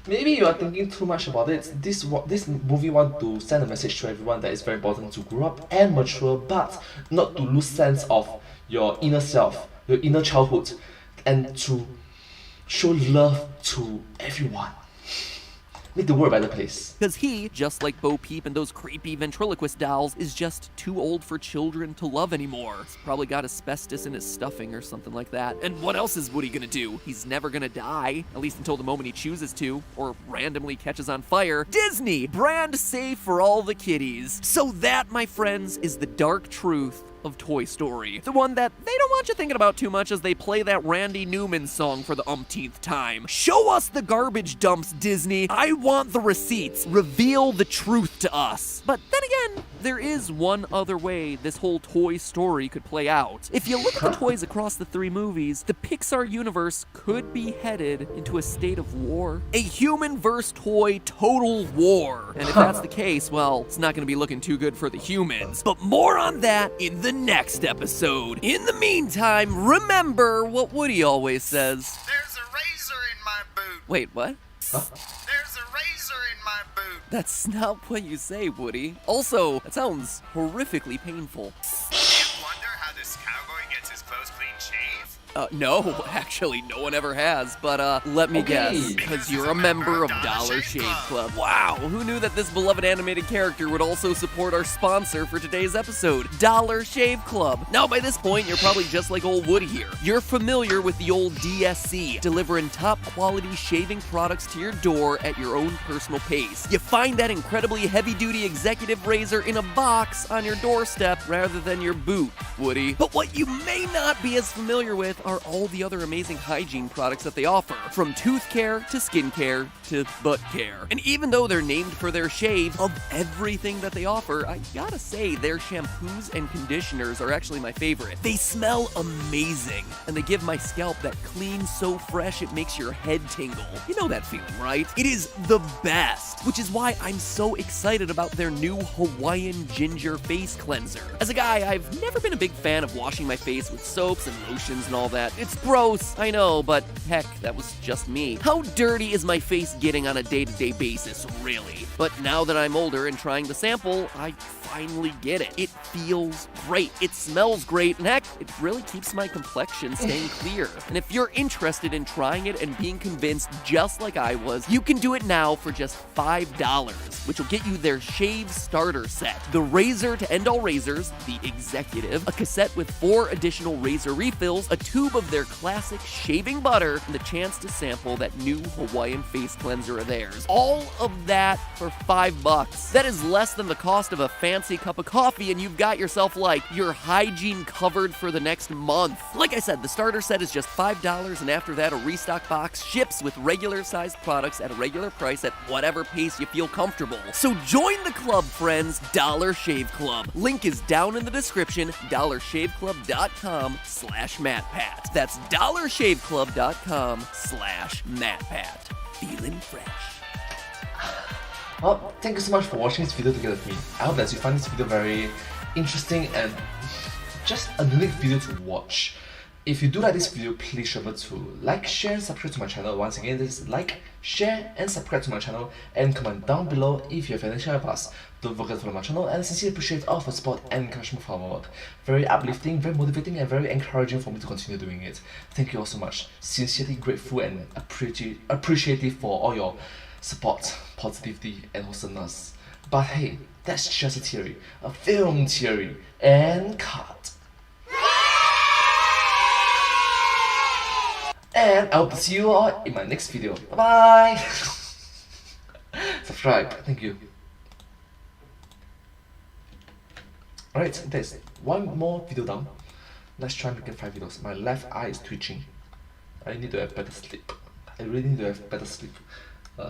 Maybe you are thinking too much about it. This movie wants to send a message to everyone that it's very important to grow up and mature, but not to lose sense of your inner self, your inner childhood, and to show love to everyone. Make the world a better place. Because he, just like Bo Peep and those creepy ventriloquist dolls, is just too old for children to love anymore. He's probably got asbestos in his stuffing or something like that. And what else is Woody gonna do? He's never gonna die, at least until the moment he chooses to, or randomly catches on fire. Disney, brand safe for all the kiddies. So that, my friends, is the dark truth of Toy Story. The one that they don't want you thinking about too much as they play that Randy Newman song for the umpteenth time. Show us the garbage dumps, Disney. I want the receipts. Reveal the truth to us. But then again, there is one other way this whole Toy Story could play out. If you look at the toys across the three movies, the Pixar universe could be headed into a state of war. A human versus toy total war. And if that's the case, well, it's not gonna be looking too good for the humans. But more on that in the next episode. In the meantime, remember what Woody always says. There's a razor in my boot. Wait, what? Huh? There's a razor in my boot. That's not what you say, Woody. Also, that sounds horrifically painful. Do you wonder how this cowboy gets his clothes clean shaved? No, actually, no one ever has, but let me guess, because you're a member of Dollar Shave Club. Wow, who knew that this beloved animated character would also support our sponsor for today's episode, Dollar Shave Club. Now, by this point, you're probably just like old Woody here. You're familiar with the old DSC, delivering top quality shaving products to your door at your own personal pace. You find that incredibly heavy-duty executive razor in a box on your doorstep rather than your boot, Woody. But what you may not be as familiar with are all the other amazing hygiene products that they offer, from tooth care to skin care to butt care. And even though they're named for their shave, of everything that they offer, I gotta say their shampoos and conditioners are actually my favorite. They smell amazing, and they give my scalp that clean, so fresh it makes your head tingle. You know that feeling, right? It is the best, which is why I'm so excited about their new Hawaiian Ginger Face Cleanser. As a guy, I've never been a big fan of washing my face with soaps and lotions and all that. It's gross, I know, but heck, that was just me. How dirty is my face getting on a day-to-day basis, really? But now that I'm older and trying the sample, I finally get it. It feels great, it smells great, and heck, it really keeps my complexion staying clear. And if you're interested in trying it and being convinced just like I was, you can do it now for just $5, which will get you their shave starter set. The razor to end all razors, the executive, a cassette with 4 additional razor refills, a tube of their classic shaving butter, and the chance to sample that new Hawaiian face cleanser of theirs. All of that for $5. That is less than the cost of a fancy cup of coffee, and you've got yourself like your hygiene covered for the next month. Like I said, the starter set is just $5, and after that, a restock box ships with regular sized products at a regular price at whatever pace you feel comfortable. So join the club, friends. Dollar Shave Club. Link is down in the description. dollarshaveclub.com/MattPat. That's dollarshaveclub.com/MattPat. Feeling fresh. Well, thank you so much for watching this video together with me. I hope that you find this video very interesting and just a unique video to watch. If you do like this video, please remember to like, share, and subscribe to my channel. Once again, this is like, share, and subscribe to my channel, and comment down below if you have any share with us. Don't forget to follow my channel, and I sincerely appreciate all of the support and encouragement for our work. Very uplifting, very motivating, and very encouraging for me to continue doing it. Thank you all so much. Sincerely grateful and appreciative for all your support, positivity, and awesomeness. But hey, that's just a theory, a film theory, and cut. And I hope to see you all in my next video. Bye bye! Subscribe, thank you. Alright, there's one more video down. Let's try and get 5 videos. My left eye is twitching. I need to have better sleep. I really need to have better sleep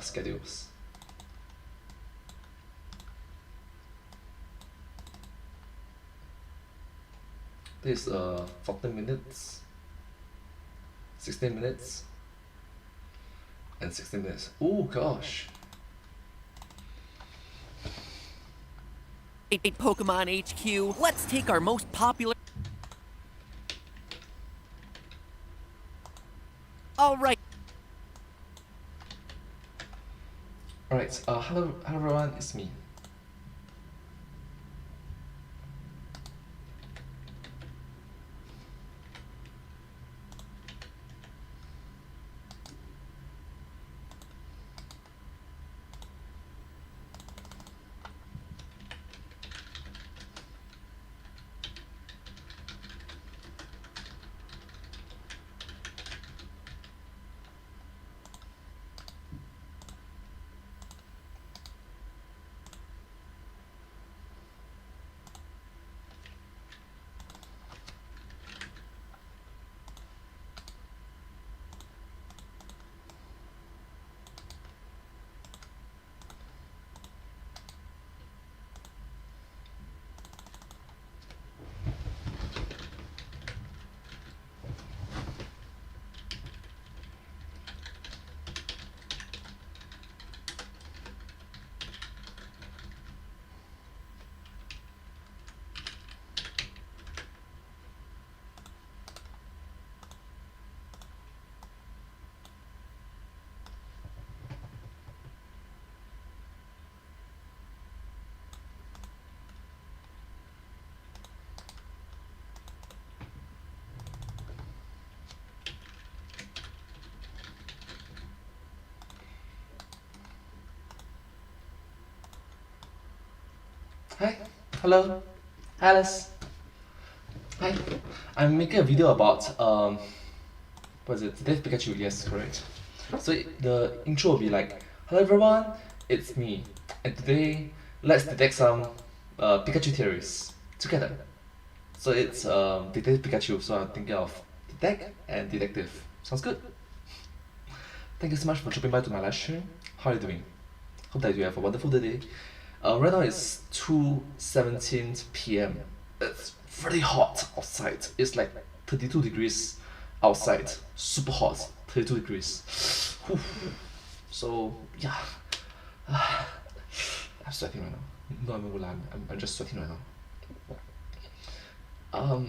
schedules. This is 14 minutes. 16 minutes and 16 minutes. Oh gosh. Hey, Pokemon HQ, let's take our most popular... Alright. Alright, hello everyone, it's me. Hi, hello, Alice. Hi, I'm making a video about what is it? Today's Pikachu. Yes, correct. So the intro will be like, hello everyone, it's me, and today let's detect some Pikachu theories together. So it's Detective Pikachu. So I'm thinking of detect and detective. Sounds good. Thank you so much for dropping by to my live stream. How are you doing? Hope that you have a wonderful day. Right now it's 2:17 p.m. It's really hot outside. It's like 32 degrees outside. Super hot. 32 degrees. Whew. So yeah. I'm sweating right now. No, I'm not gonna lie. I'm just sweating right now.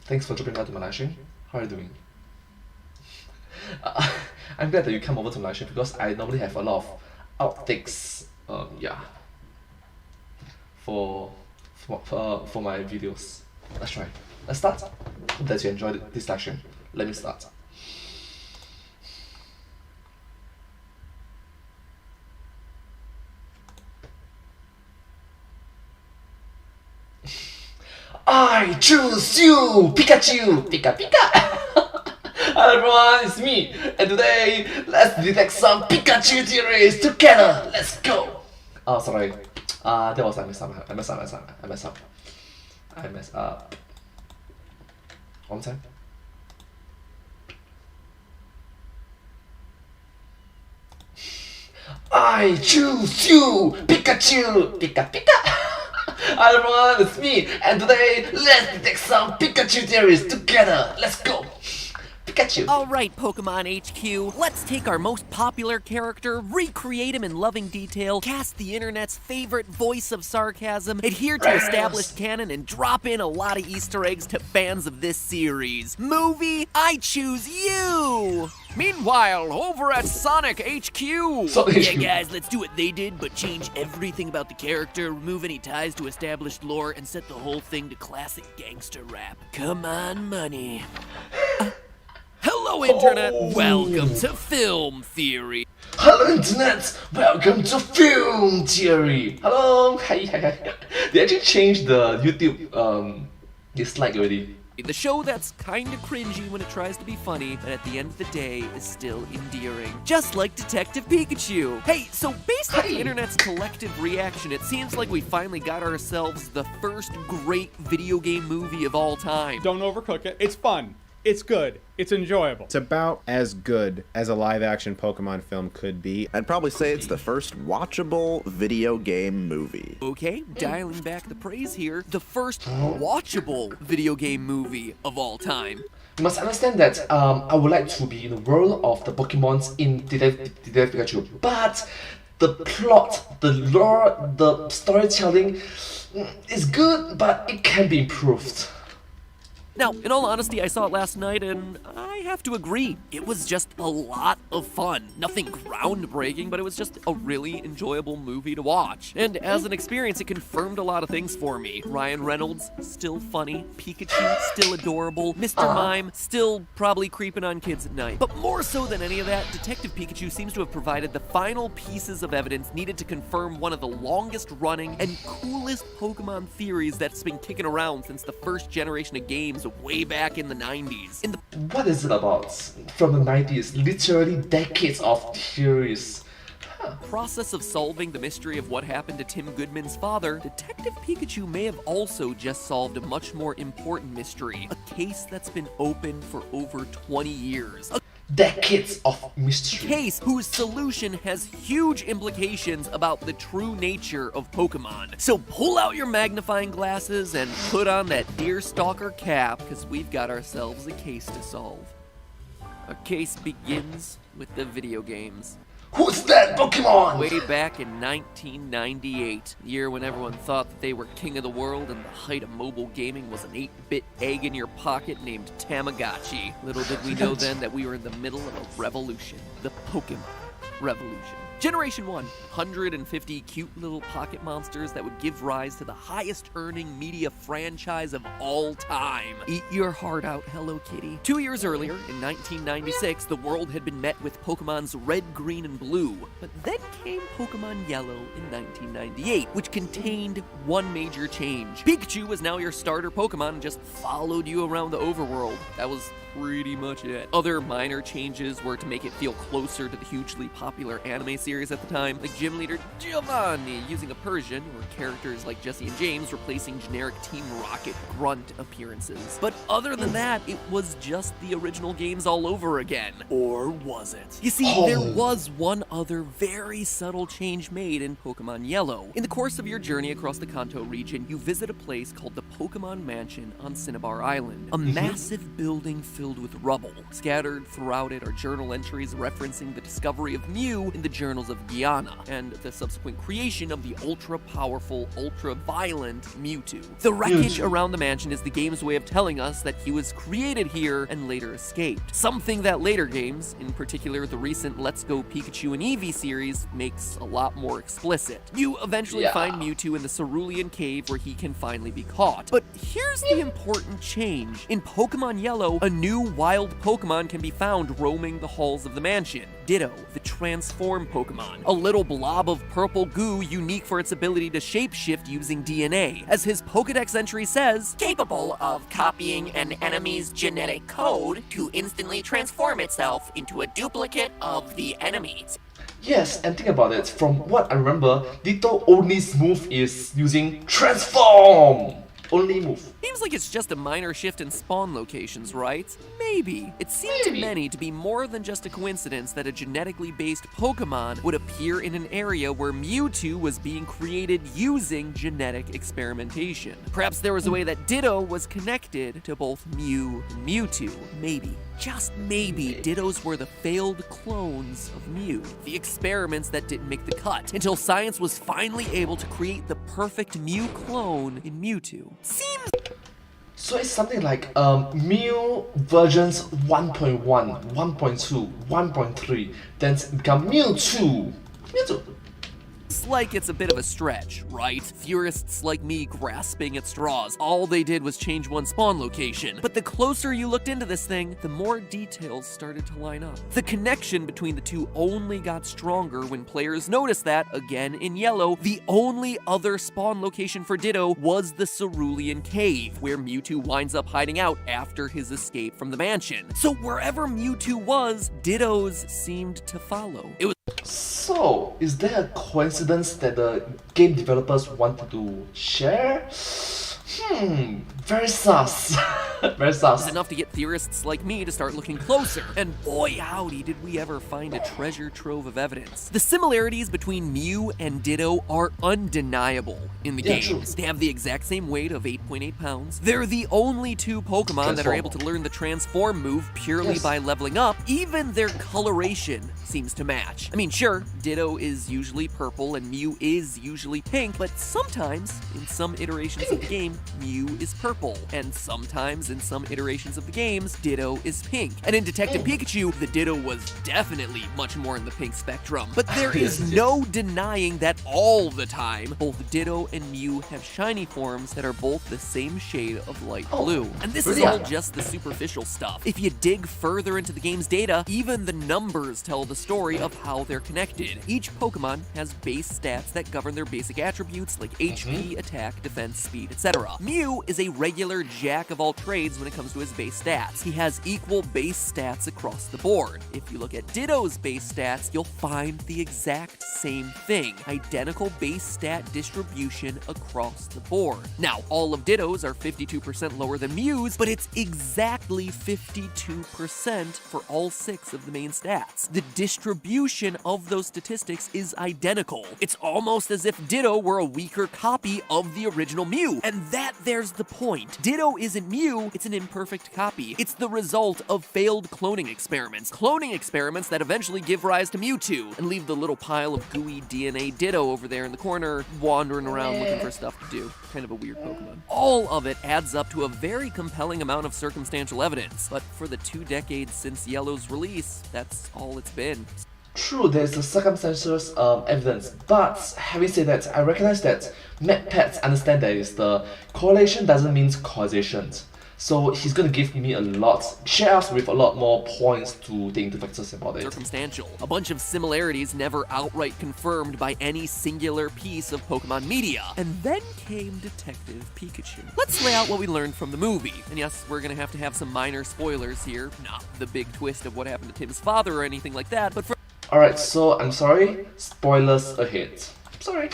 Thanks for dropping by to my live stream. How are you doing? I'm glad that you come over to my show because I normally have a lot of outtakes. Yeah. For my videos. Let's try. Let's start. Hope that you enjoyed this session. Let me start. I choose you, Pikachu, Pika Pika. Hello everyone, it's me, and today let's detect some Pikachu theories together. Let's go. Oh, sorry. That was I messed up. One time. I choose you, Pikachu, Pika Pika. Hi everyone, it's me, and today let's detect some Pikachu theories together. Let's go. Pikachu. Alright, Pokemon HQ, let's take our most popular character, recreate him in loving detail, cast the internet's favorite voice of sarcasm, adhere to established canon, and drop in a lot of Easter eggs to fans of this series. Movie, I choose you! Meanwhile, over at Sonic HQ! Yeah, guys, let's do what they did, but change everything about the character, remove any ties to established lore, and set the whole thing to classic gangster rap. Come on, money. Hello, Internet! Welcome to Film Theory! Hello, Internet! Welcome to Film Theory! Hello! Hi. They actually changed the YouTube dislike already. The show that's kinda cringy when it tries to be funny, but at the end of the day is still endearing. Just like Detective Pikachu! Hey, so based on the internet's collective reaction, it seems like we finally got ourselves the first great video game movie of all time. Don't overcook it. It's fun. It's good. It's enjoyable. It's about as good as a live-action Pokemon film could be. I'd probably say it's the first watchable video game movie. Okay, dialing back the praise here, the first watchable video game movie of all time. You must understand that I would like to be in the world of the Pokemons in Detective Pikachu, but the plot, the lore, the storytelling is good, but it can be improved. Now, in all honesty, I saw it last night, and I have to agree, it was just a lot of fun. Nothing groundbreaking, but it was just a really enjoyable movie to watch. And as an experience, it confirmed a lot of things for me. Ryan Reynolds, still funny. Pikachu, still adorable. Mr. Mime, still probably creeping on kids at night. But more so than any of that, Detective Pikachu seems to have provided the final pieces of evidence needed to confirm one of the longest running and coolest Pokemon theories that's been kicking around since the first generation of games way back in the 90s. What is it about? From the 90s, literally decades of theories. Process of solving the mystery of what happened to Tim Goodman's father, Detective Pikachu may have also just solved a much more important mystery, a case that's been open for over 20 years. Decades of mystery. Case whose solution has huge implications about the true nature of Pokemon. So pull out your magnifying glasses and put on that deerstalker cap, because we've got ourselves a case to solve. Our case begins with the video games. Who's that Pokemon? Way back in 1998, the year when everyone thought that they were king of the world and the height of mobile gaming was an 8-bit egg in your pocket named Tamagotchi. Little did we know then that we were in the middle of a revolution, the Pokemon Revolution. Generation 1, 150 cute little pocket monsters that would give rise to the highest earning media franchise of all time. Eat your heart out, Hello Kitty. 2 years earlier, in 1996, the world had been met with Pokemon's Red, Green, and Blue. But then came Pokemon Yellow in 1998, which contained one major change. Pikachu was now your starter Pokemon and just followed you around the overworld. That was pretty much it. Other minor changes were to make it feel closer to the hugely popular anime series at the time, like Gym Leader Giovanni using a Persian, or characters like Jesse and James replacing generic Team Rocket grunt appearances. But other than that, it was just the original games all over again. Or was it? You see, there was one other very subtle change made in Pokemon Yellow. In the course of your journey across the Kanto region, you visit a place called the Pokemon Mansion on Cinnabar Island, a massive building filled filled with rubble. Scattered throughout it are journal entries referencing the discovery of Mew in the journals of Guyana, and the subsequent creation of the ultra-powerful, ultra-violent Mewtwo. The wreckage around the mansion is the game's way of telling us that he was created here and later escaped. Something that later games, in particular the recent Let's Go Pikachu and Eevee series, makes a lot more explicit. You eventually find Mewtwo in the Cerulean Cave where he can finally be caught. But here's the important change. In Pokemon Yellow, a new wild Pokemon can be found roaming the halls of the mansion. Ditto, the transform Pokemon, a little blob of purple goo unique for its ability to shapeshift using DNA. As his Pokedex entry says, capable of copying an enemy's genetic code to instantly transform itself into a duplicate of the enemy's. Yes, and think about it, from what I remember, Ditto only move is using transform! Only move. Seems like it's just a minor shift in spawn locations, right? Maybe. It seemed to many to be more than just a coincidence that a genetically based Pokemon would appear in an area where Mewtwo was being created using genetic experimentation. Perhaps there was a way that Ditto was connected to both Mew and Mewtwo. Maybe. Just maybe, Dittos were the failed clones of Mew. The experiments that didn't make the cut, until science was finally able to create the perfect Mew clone in Mewtwo. Seems... So it's something like Mew versions 1.1, 1.2, 1.3, then become Mewtwo. Mewtwo. Like it's a bit of a stretch, right? Theorists like me grasping at straws. All they did was change one spawn location. But the closer you looked into this thing, the more details started to line up. The connection between the two only got stronger when players noticed that, again in Yellow, the only other spawn location for Ditto was the Cerulean Cave, where Mewtwo winds up hiding out after his escape from the mansion. So wherever Mewtwo was, Dittos seemed to follow. It was So, is there a coincidence that the game developers wanted to share? Very sus. Very sus. It's enough to get theorists like me to start looking closer. And boy howdy did we ever find a treasure trove of evidence. The similarities between Mew and Ditto are undeniable in the games. True. They have the exact same weight of 8.8 pounds. They're the only two Pokemon that are able to learn the transform move purely by leveling up. Even their coloration seems to match. I mean, sure, Ditto is usually purple and Mew is usually pink, but sometimes, in some iterations of the game, Mew is purple, and sometimes in some iterations of the games, Ditto is pink. And in Detective Pikachu, the Ditto was definitely much more in the pink spectrum. But there is no denying that all the time, both Ditto and Mew have shiny forms that are both the same shade of light blue. And this is all just the superficial stuff. If you dig further into the game's data, even the numbers tell the story of how they're connected. Each Pokemon has base stats that govern their basic attributes like HP, attack, defense, speed, etc. Mew is a regular jack of all trades when it comes to his base stats. He has equal base stats across the board. If you look at Ditto's base stats, you'll find the exact same thing. Identical base stat distribution across the board. Now, all of Ditto's are 52% lower than Mew's, but it's exactly 52% for all 6 of the main stats. The distribution of those statistics is identical. It's almost as if Ditto were a weaker copy of the original Mew, and there's the point. Ditto isn't Mew, it's an imperfect copy. It's the result of failed cloning experiments. Cloning experiments that eventually give rise to Mewtwo, and leave the little pile of gooey DNA Ditto over there in the corner, wandering around looking for stuff to do. Kind of a weird Pokemon. All of it adds up to a very compelling amount of circumstantial evidence, but for the 2 decades since Yellow's release, that's all it's been. True, there's the circumstances evidence, but having said that, I recognize that MatPats understand that is the correlation doesn't mean causation. So he's gonna give me a lot, share us with a lot more points to take into factors about it. Circumstantial. A bunch of similarities never outright confirmed by any singular piece of Pokemon media. And then came Detective Pikachu. Let's lay out what we learned from the movie. And yes, we're gonna have to have some minor spoilers here. Not the big twist of what happened to Tim's father or anything like that, but for... Alright, so I'm sorry, spoilers ahead. Sorry.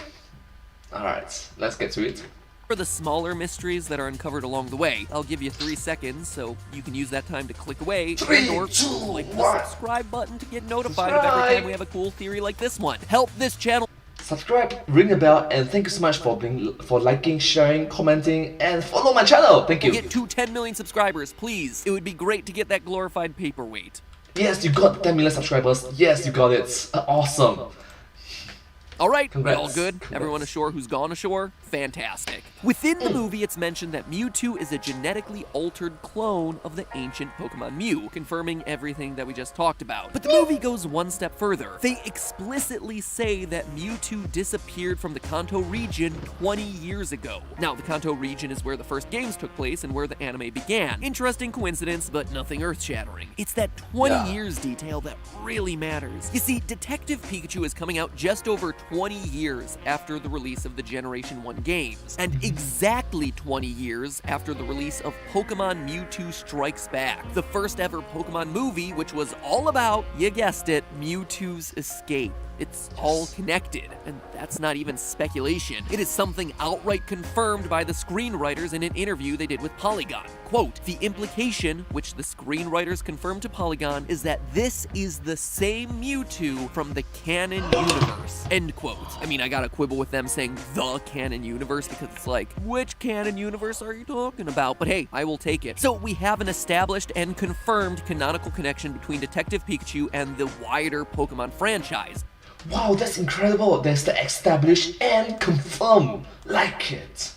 Alright, let's get to it. For the smaller mysteries that are uncovered along the way, I'll give you 3 seconds, so you can use that time to click away, or click the subscribe button to get notified of every time we have a cool theory like this one. Help this channel. subscribe, ring the bell, and thank you so much for liking, sharing, commenting, and follow my channel. Thank you. Get to 10 million subscribers, please. It would be great to get that glorified paperweight. Yes, you got 10 million subscribers. Yes, you got it. Awesome. All right, Congrats. all good? Congrats. Everyone ashore who's gone ashore? Fantastic. Within the movie, it's mentioned that Mewtwo is a genetically altered clone of the ancient Pokemon Mew, confirming everything that we just talked about. But the movie goes one step further. They explicitly say that Mewtwo disappeared from the Kanto region 20 years ago. Now, the Kanto region is where the first games took place and where the anime began. Interesting coincidence, but nothing earth-shattering. It's that 20 years detail that really matters. You see, Detective Pikachu is coming out just over 20 years after the release of the Generation 1 games, and exactly 20 years after the release of Pokemon Mewtwo Strikes Back, the first ever Pokemon movie which was all about, you guessed it, Mewtwo's escape. It's all connected, and that's not even speculation. It is something outright confirmed by the screenwriters in an interview they did with Polygon. Quote, the implication, which the screenwriters confirmed to Polygon, is that this is the same Mewtwo from the canon universe. End quote. I mean, I gotta quibble with them saying the canon universe because it's like, which canon universe are you talking about? But hey, I will take it. So we have an established and confirmed canonical connection between Detective Pikachu and the wider Pokemon franchise. Wow, that's incredible. There's the established and confirmed. Like it.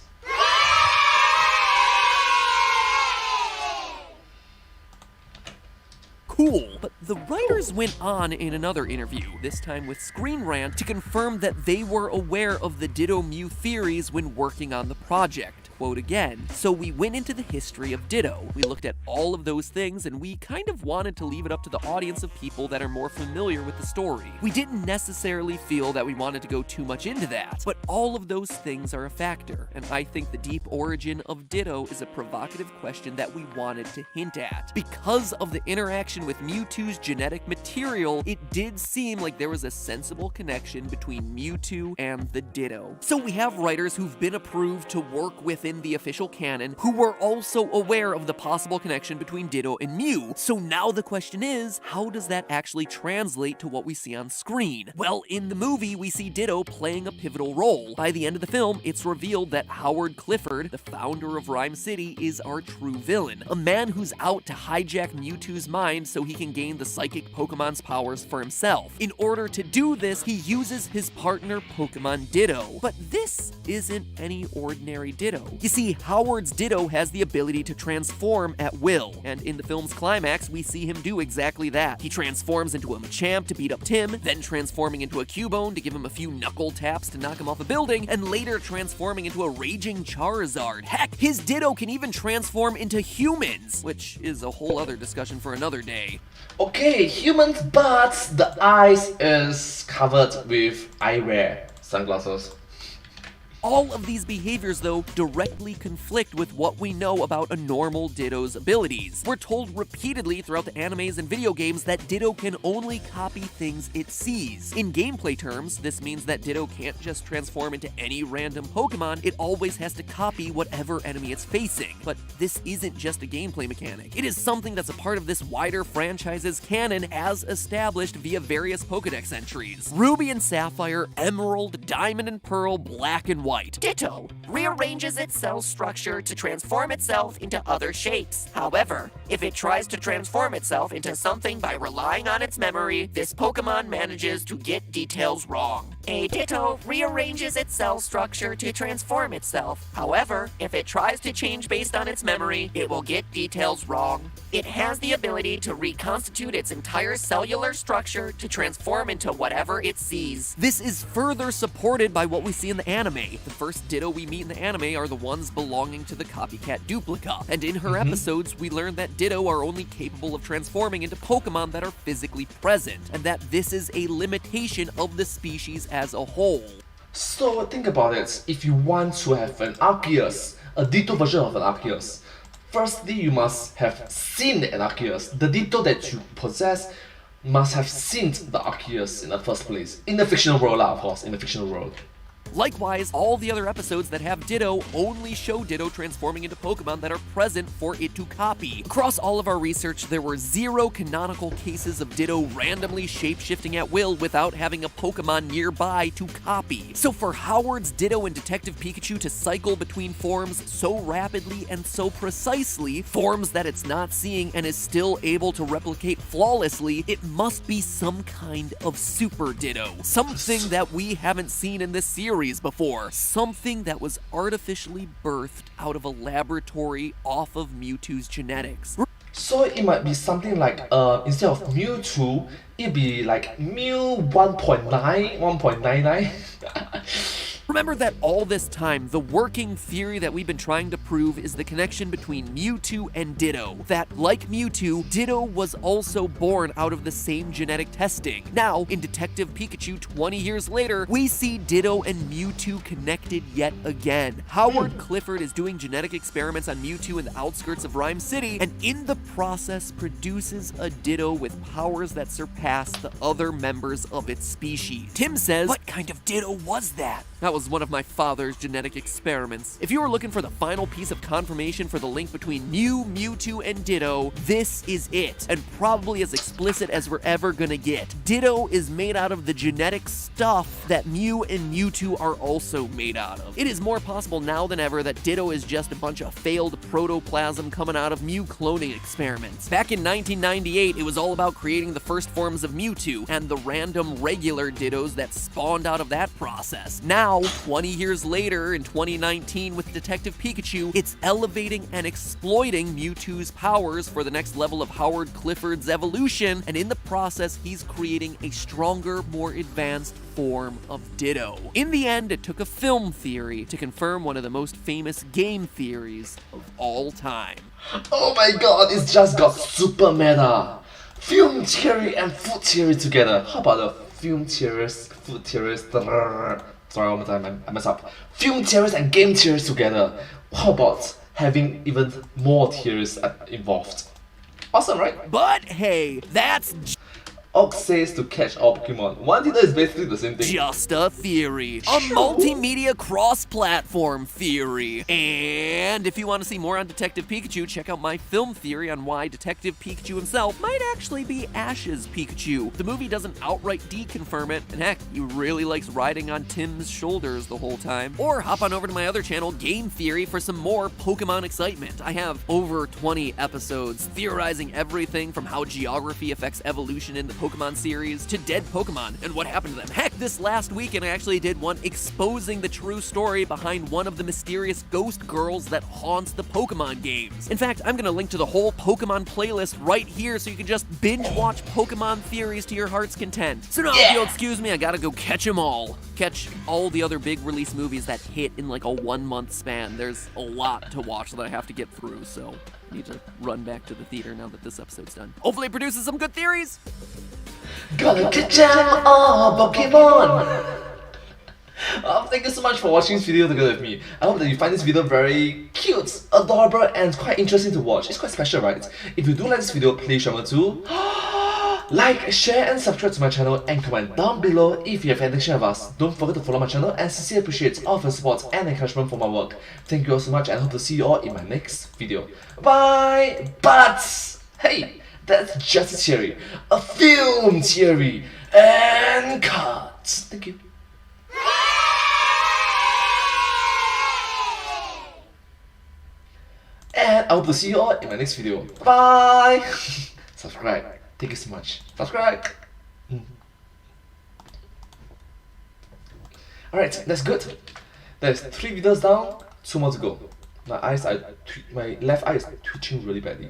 Cool. But the writers went on in another interview, this time with Screen Rant, to confirm that they were aware of the Ditto Mew theories when working on the project. Quote again, so we went into the history of Ditto. We looked at all of those things, and we kind of wanted to leave it up to the audience of people that are more familiar with the story. We didn't necessarily feel that we wanted to go too much into that, but all of those things are a factor, and I think the deep origin of Ditto is a provocative question that we wanted to hint at. Because of the interaction with Mewtwo's genetic material, it did seem like there was a sensible connection between Mewtwo and the Ditto. So we have writers who've been approved to work within the official canon who were also aware of the possible connection between Ditto and Mew. So now the question is, how does that actually translate to what we see on screen? Well, in the movie, we see Ditto playing a pivotal role. By the end of the film, it's revealed that Howard Clifford, the founder of Rhyme City, is our true villain. A man who's out to hijack Mewtwo's mind so he can gain the psychic Pokemon's powers for himself. In order to do this, he uses his partner Pokemon Ditto. But this isn't any ordinary Ditto. You see, Howard's Ditto has the ability to transform at will, and in the film's climax, we see him do exactly that. He transforms into a Machamp to beat up Tim, then transforming into a Cubone to give him a few knuckle taps to knock him off a building, and later transforming into a raging Charizard. Heck, his Ditto can even transform into humans, which is a whole other discussion for another day. Okay, humans, but the eyes is covered with eyewear sunglasses. All of these behaviors, though, directly conflict with what we know about a normal Ditto's abilities. We're told repeatedly throughout the animes and video games that Ditto can only copy things it sees. In gameplay terms, this means that Ditto can't just transform into any random Pokemon, it always has to copy whatever enemy it's facing. But this isn't just a gameplay mechanic. It is something that's a part of this wider franchise's canon as established via various Pokedex entries. Ruby and Sapphire, Emerald, Diamond and Pearl, Black and White. Ditto rearranges its cell structure to transform itself into other shapes. However, if it tries to transform itself into something by relying on its memory, this Pokemon manages to get details wrong. A Ditto rearranges its cell structure to transform itself. However, if it tries to change based on its memory, it will get details wrong. It has the ability to reconstitute its entire cellular structure to transform into whatever it sees. This is further supported by what we see in the anime. The first Ditto we meet in the anime are the ones belonging to the copycat Duplica, and in her episodes we learn that Ditto are only capable of transforming into Pokemon that are physically present, and that this is a limitation of the species as a whole. So think about it, if you want to have an Arceus, a Ditto version of an Arceus, firstly you must have seen an Arceus. The Ditto that you possess must have seen the Arceus in the first place. In the fictional world, of course, in the fictional world. Likewise, all the other episodes that have Ditto only show Ditto transforming into Pokemon that are present for it to copy. Across all of our research, there were 0 canonical cases of Ditto randomly shape-shifting at will without having a Pokemon nearby to copy. So for Howard's Ditto and Detective Pikachu to cycle between forms so rapidly and so precisely, forms that it's not seeing and is still able to replicate flawlessly, it must be some kind of Super Ditto. Something that we haven't seen in this series before. Something that was artificially birthed out of a laboratory off of Mewtwo's genetics. So it might be something like, instead of Mewtwo, it'd be like Mew 1.9, 1.99. Remember that all this time, the working theory that we've been trying to prove is the connection between Mewtwo and Ditto. That, like Mewtwo, Ditto was also born out of the same genetic testing. Now, in Detective Pikachu 20 years later, we see Ditto and Mewtwo connected yet again. Howard Clifford is doing genetic experiments on Mewtwo in the outskirts of Rhyme City, and in the process produces a Ditto with powers that surpass the other members of its species. Tim says, what kind of Ditto was that? That was one of my father's genetic experiments. If you were looking for the final piece of confirmation for the link between Mew, Mewtwo, and Ditto, this is it, and probably as explicit as we're ever gonna get. Ditto is made out of the genetic stuff that Mew and Mewtwo are also made out of. It is more possible now than ever that Ditto is just a bunch of failed protoplasm coming out of Mew cloning experiments. Back in 1998, it was all about creating the first forms of Mewtwo, and the random regular Dittos that spawned out of that process. Now, 20 years later, in 2019 with Detective Pikachu, it's elevating and exploiting Mewtwo's powers for the next level of Howard Clifford's evolution, and in the process, he's creating a stronger, more advanced form of Ditto. In the end, it took a film theory to confirm one of the most famous game theories of all time. Oh my god, it's just got super meta! Film theory and food theory together. How about the film theories, food theories, sorry, one more time, I messed up. Film theories and game theories together. How about having even more theories involved? Awesome, right? But hey, that's Ox says to catch all Pokemon. One Ditto is basically the same thing. just a theory. A multimedia cross-platform theory. And if you want to see more on Detective Pikachu, check out my film theory on why Detective Pikachu himself might actually be Ash's Pikachu. The movie doesn't outright deconfirm it, and heck, he really likes riding on Tim's shoulders the whole time. Or hop on over to my other channel, Game Theory, for some more Pokemon excitement. I have over 20 episodes theorizing everything from how geography affects evolution in the Pokemon series to dead Pokemon and what happened to them. Heck, this last weekend I actually did one exposing the true story behind one of the mysterious ghost girls that haunts the Pokemon games. In fact, I'm gonna link to the whole Pokemon playlist right here so you can just binge watch Pokemon theories to your heart's content. So now, if you'll excuse me, I gotta go catch them all. Catch all the other big release movies that hit in like a 1 month span. There's a lot to watch that I have to get through, so I need to run back to the theater now that this episode's done. Hopefully it produces some good theories. Gotta catch them all, Pokemon! Thank you so much for watching this video together with me. I hope that you find this video very cute, adorable, and quite interesting to watch. It's quite special, right? If you do like this video, please remember to like, share, and subscribe to my channel, and comment down below if you have anything to share with us. Don't forget to follow my channel, and sincerely appreciate all of your support and encouragement for my work. Thank you all so much, and I hope to see you all in my next video. Bye! But, hey, that's just a theory. A film theory. And cut. Thank you. And I hope to see you all in my next video. Bye! Subscribe. Thank you so much. Subscribe! Alright, that's good. There's 3 videos down, 2 more to go. My left eye is twitching really badly.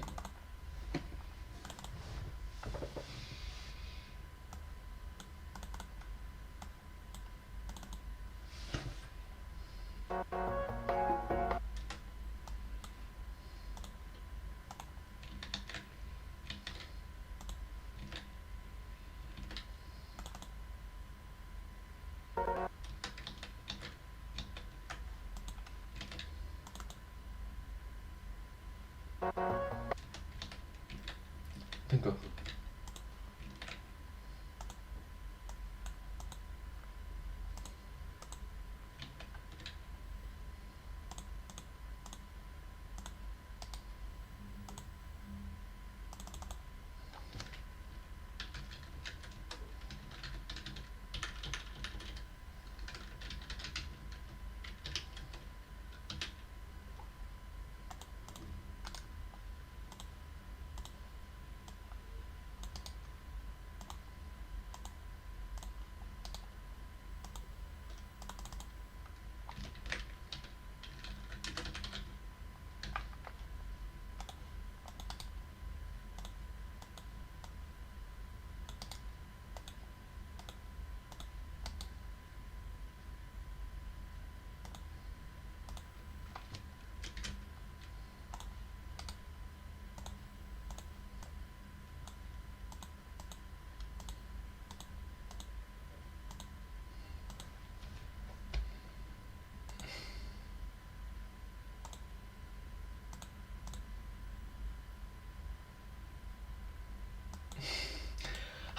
Bingo.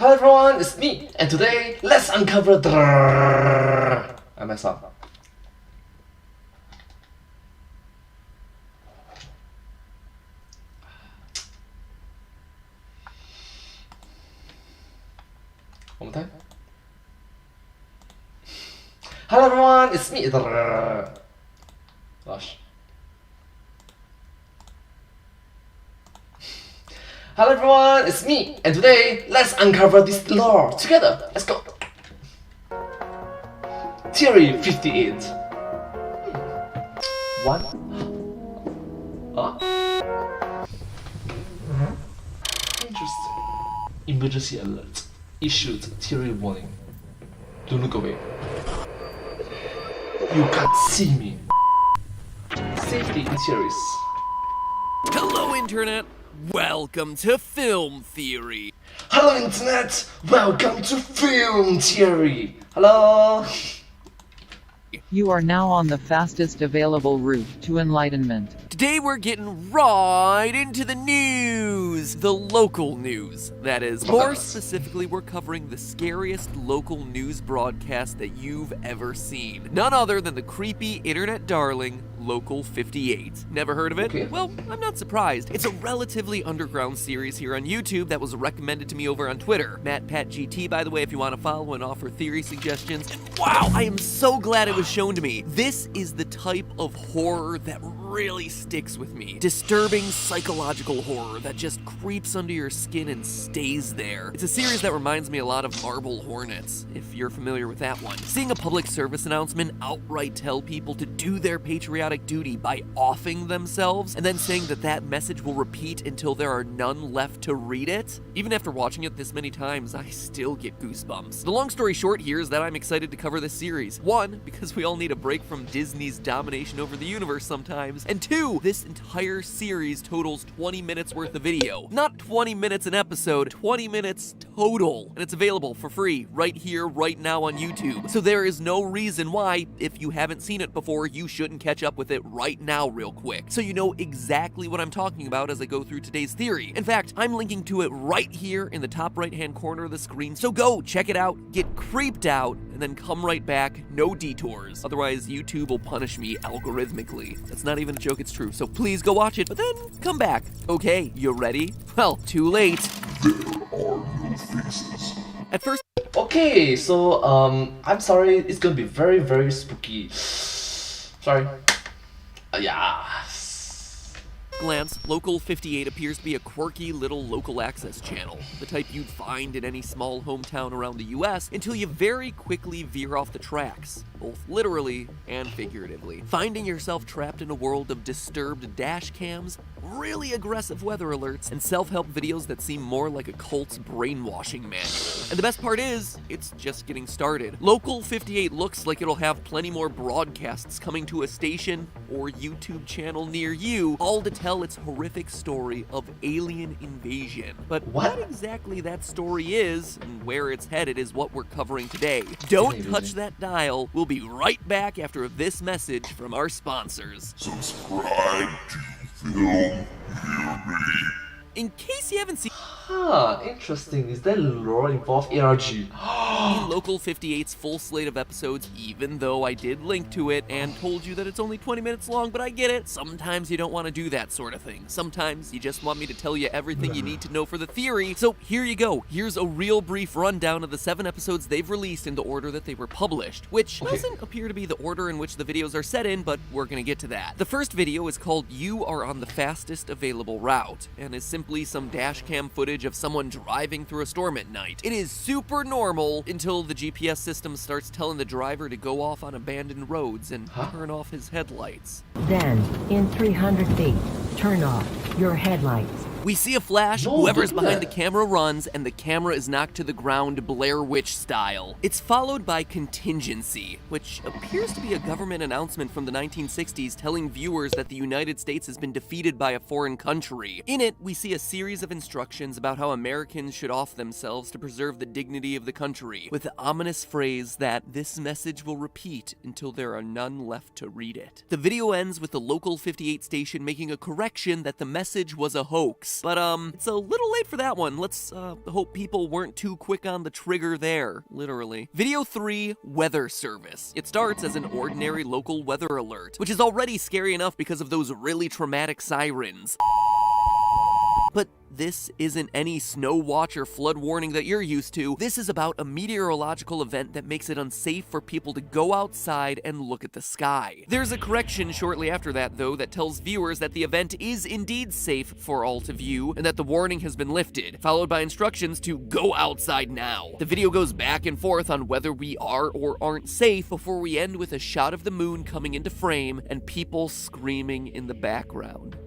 Hello everyone, it's me, and today let's uncover. I messed up. One more time. Hello everyone, it's me. Gosh. Hello everyone, it's me, and today let's uncover this lore together. Let's go. Theory 58. What? Huh? Interesting. Emergency alert. Issued theory warning. Don't look away. You can't see me. Safety in theories. Hello, Internet! Welcome to Film Theory. Hello Internet! Welcome to Film Theory! Hello! You are now on the fastest available route to enlightenment. Today we're getting right into the news. The local news, that is. More specifically, we're covering the scariest local news broadcast that you've ever seen. None other than the creepy internet darling, Local 58. Never heard of it? Okay. Well, I'm not surprised. It's a relatively underground series here on YouTube that was recommended to me over on Twitter. MattPatGT, by the way, if you want to follow and offer theory suggestions. And wow, I am so glad it was shown to me. This is the type of horror that really sticks with me. Disturbing psychological horror that just creeps under your skin and stays there. It's a series that reminds me a lot of Marble Hornets, if you're familiar with that one. Seeing a public service announcement outright tell people to do their patriotic duty by offing themselves, and then saying that that message will repeat until there are none left to read it. Even after watching it this many times, I still get goosebumps. The long story short here is that I'm excited to cover this series. One, because we all need a break from Disney's domination over the universe sometimes, and two, this entire series totals 20 minutes worth of video. Not 20 minutes an episode, 20 minutes total. And it's available for free right here, right now on YouTube. So there is no reason why, if you haven't seen it before, you shouldn't catch up with it right now real quick. So you know exactly what I'm talking about as I go through today's theory. In fact, I'm linking to it right here in the top right-hand corner of the screen. So go check it out, get creeped out, and then come right back, no detours. Otherwise, YouTube will punish me algorithmically. That's not even a joke, it's true. So please go watch it, but then come back. Okay, you ready? Well, too late. There are no faces. At first. Okay, so I'm sorry, it's gonna be very, very spooky. Sorry. Yeah. Glance, Local 58 appears to be a quirky little local access channel, the type you'd find in any small hometown around the US, until you very quickly veer off the tracks, both literally and figuratively, finding yourself trapped in a world of disturbed dash cams, really aggressive weather alerts, and self-help videos that seem more like a cult's brainwashing manual. And the best part is, it's just getting started. Local 58 looks like it'll have plenty more broadcasts coming to a station or YouTube channel near you, all to tell its horrific story of alien invasion. But what exactly that story is and where it's headed is what we're covering today. Don't touch that dial. We'll be right back after this message from our sponsors. Subscribe to Film Theory. In case you haven't seen... Interesting. Is there lore involved? ARG. In Local 58's full slate of episodes, even though I did link to it and told you that it's only 20 minutes long, but I get it. Sometimes you don't want to do that sort of thing. Sometimes you just want me to tell you everything you need to know for the theory. So here you go. Here's a real brief rundown of the 7 episodes they've released in the order that they were published, which doesn't appear to be the order in which the videos are set in, but we're gonna get to that. The first video is called You Are on the Fastest Available Route, and is simply some dash cam footage of someone driving through a storm at night. It is super normal until the GPS system starts telling the driver to go off on abandoned roads and turn off his headlights. Then, in 300 feet, turn off your headlights. We see a flash, whoever's behind the camera runs, and the camera is knocked to the ground Blair Witch style. It's followed by contingency, which appears to be a government announcement from the 1960s telling viewers that the United States has been defeated by a foreign country. In it, we see a series of instructions about how Americans should off themselves to preserve the dignity of the country, with the ominous phrase that this message will repeat until there are none left to read it. The video ends with the Local 58 station making a correction that the message was a hoax. service. But, it's a little late for that one. Let's, hope people weren't too quick on the trigger there, literally. Video 3, weather service. It starts as an ordinary local weather alert, which is already scary enough because of those really traumatic sirens. But this isn't any snow watch or flood warning that you're used to. This is about a meteorological event that makes it unsafe for people to go outside and look at the sky. There's a correction shortly after that, though, that tells viewers that the event is indeed safe for all to view and that the warning has been lifted, followed by instructions to go outside now. The video goes back and forth on whether we are or aren't safe before we end with a shot of the moon coming into frame and people screaming in the background.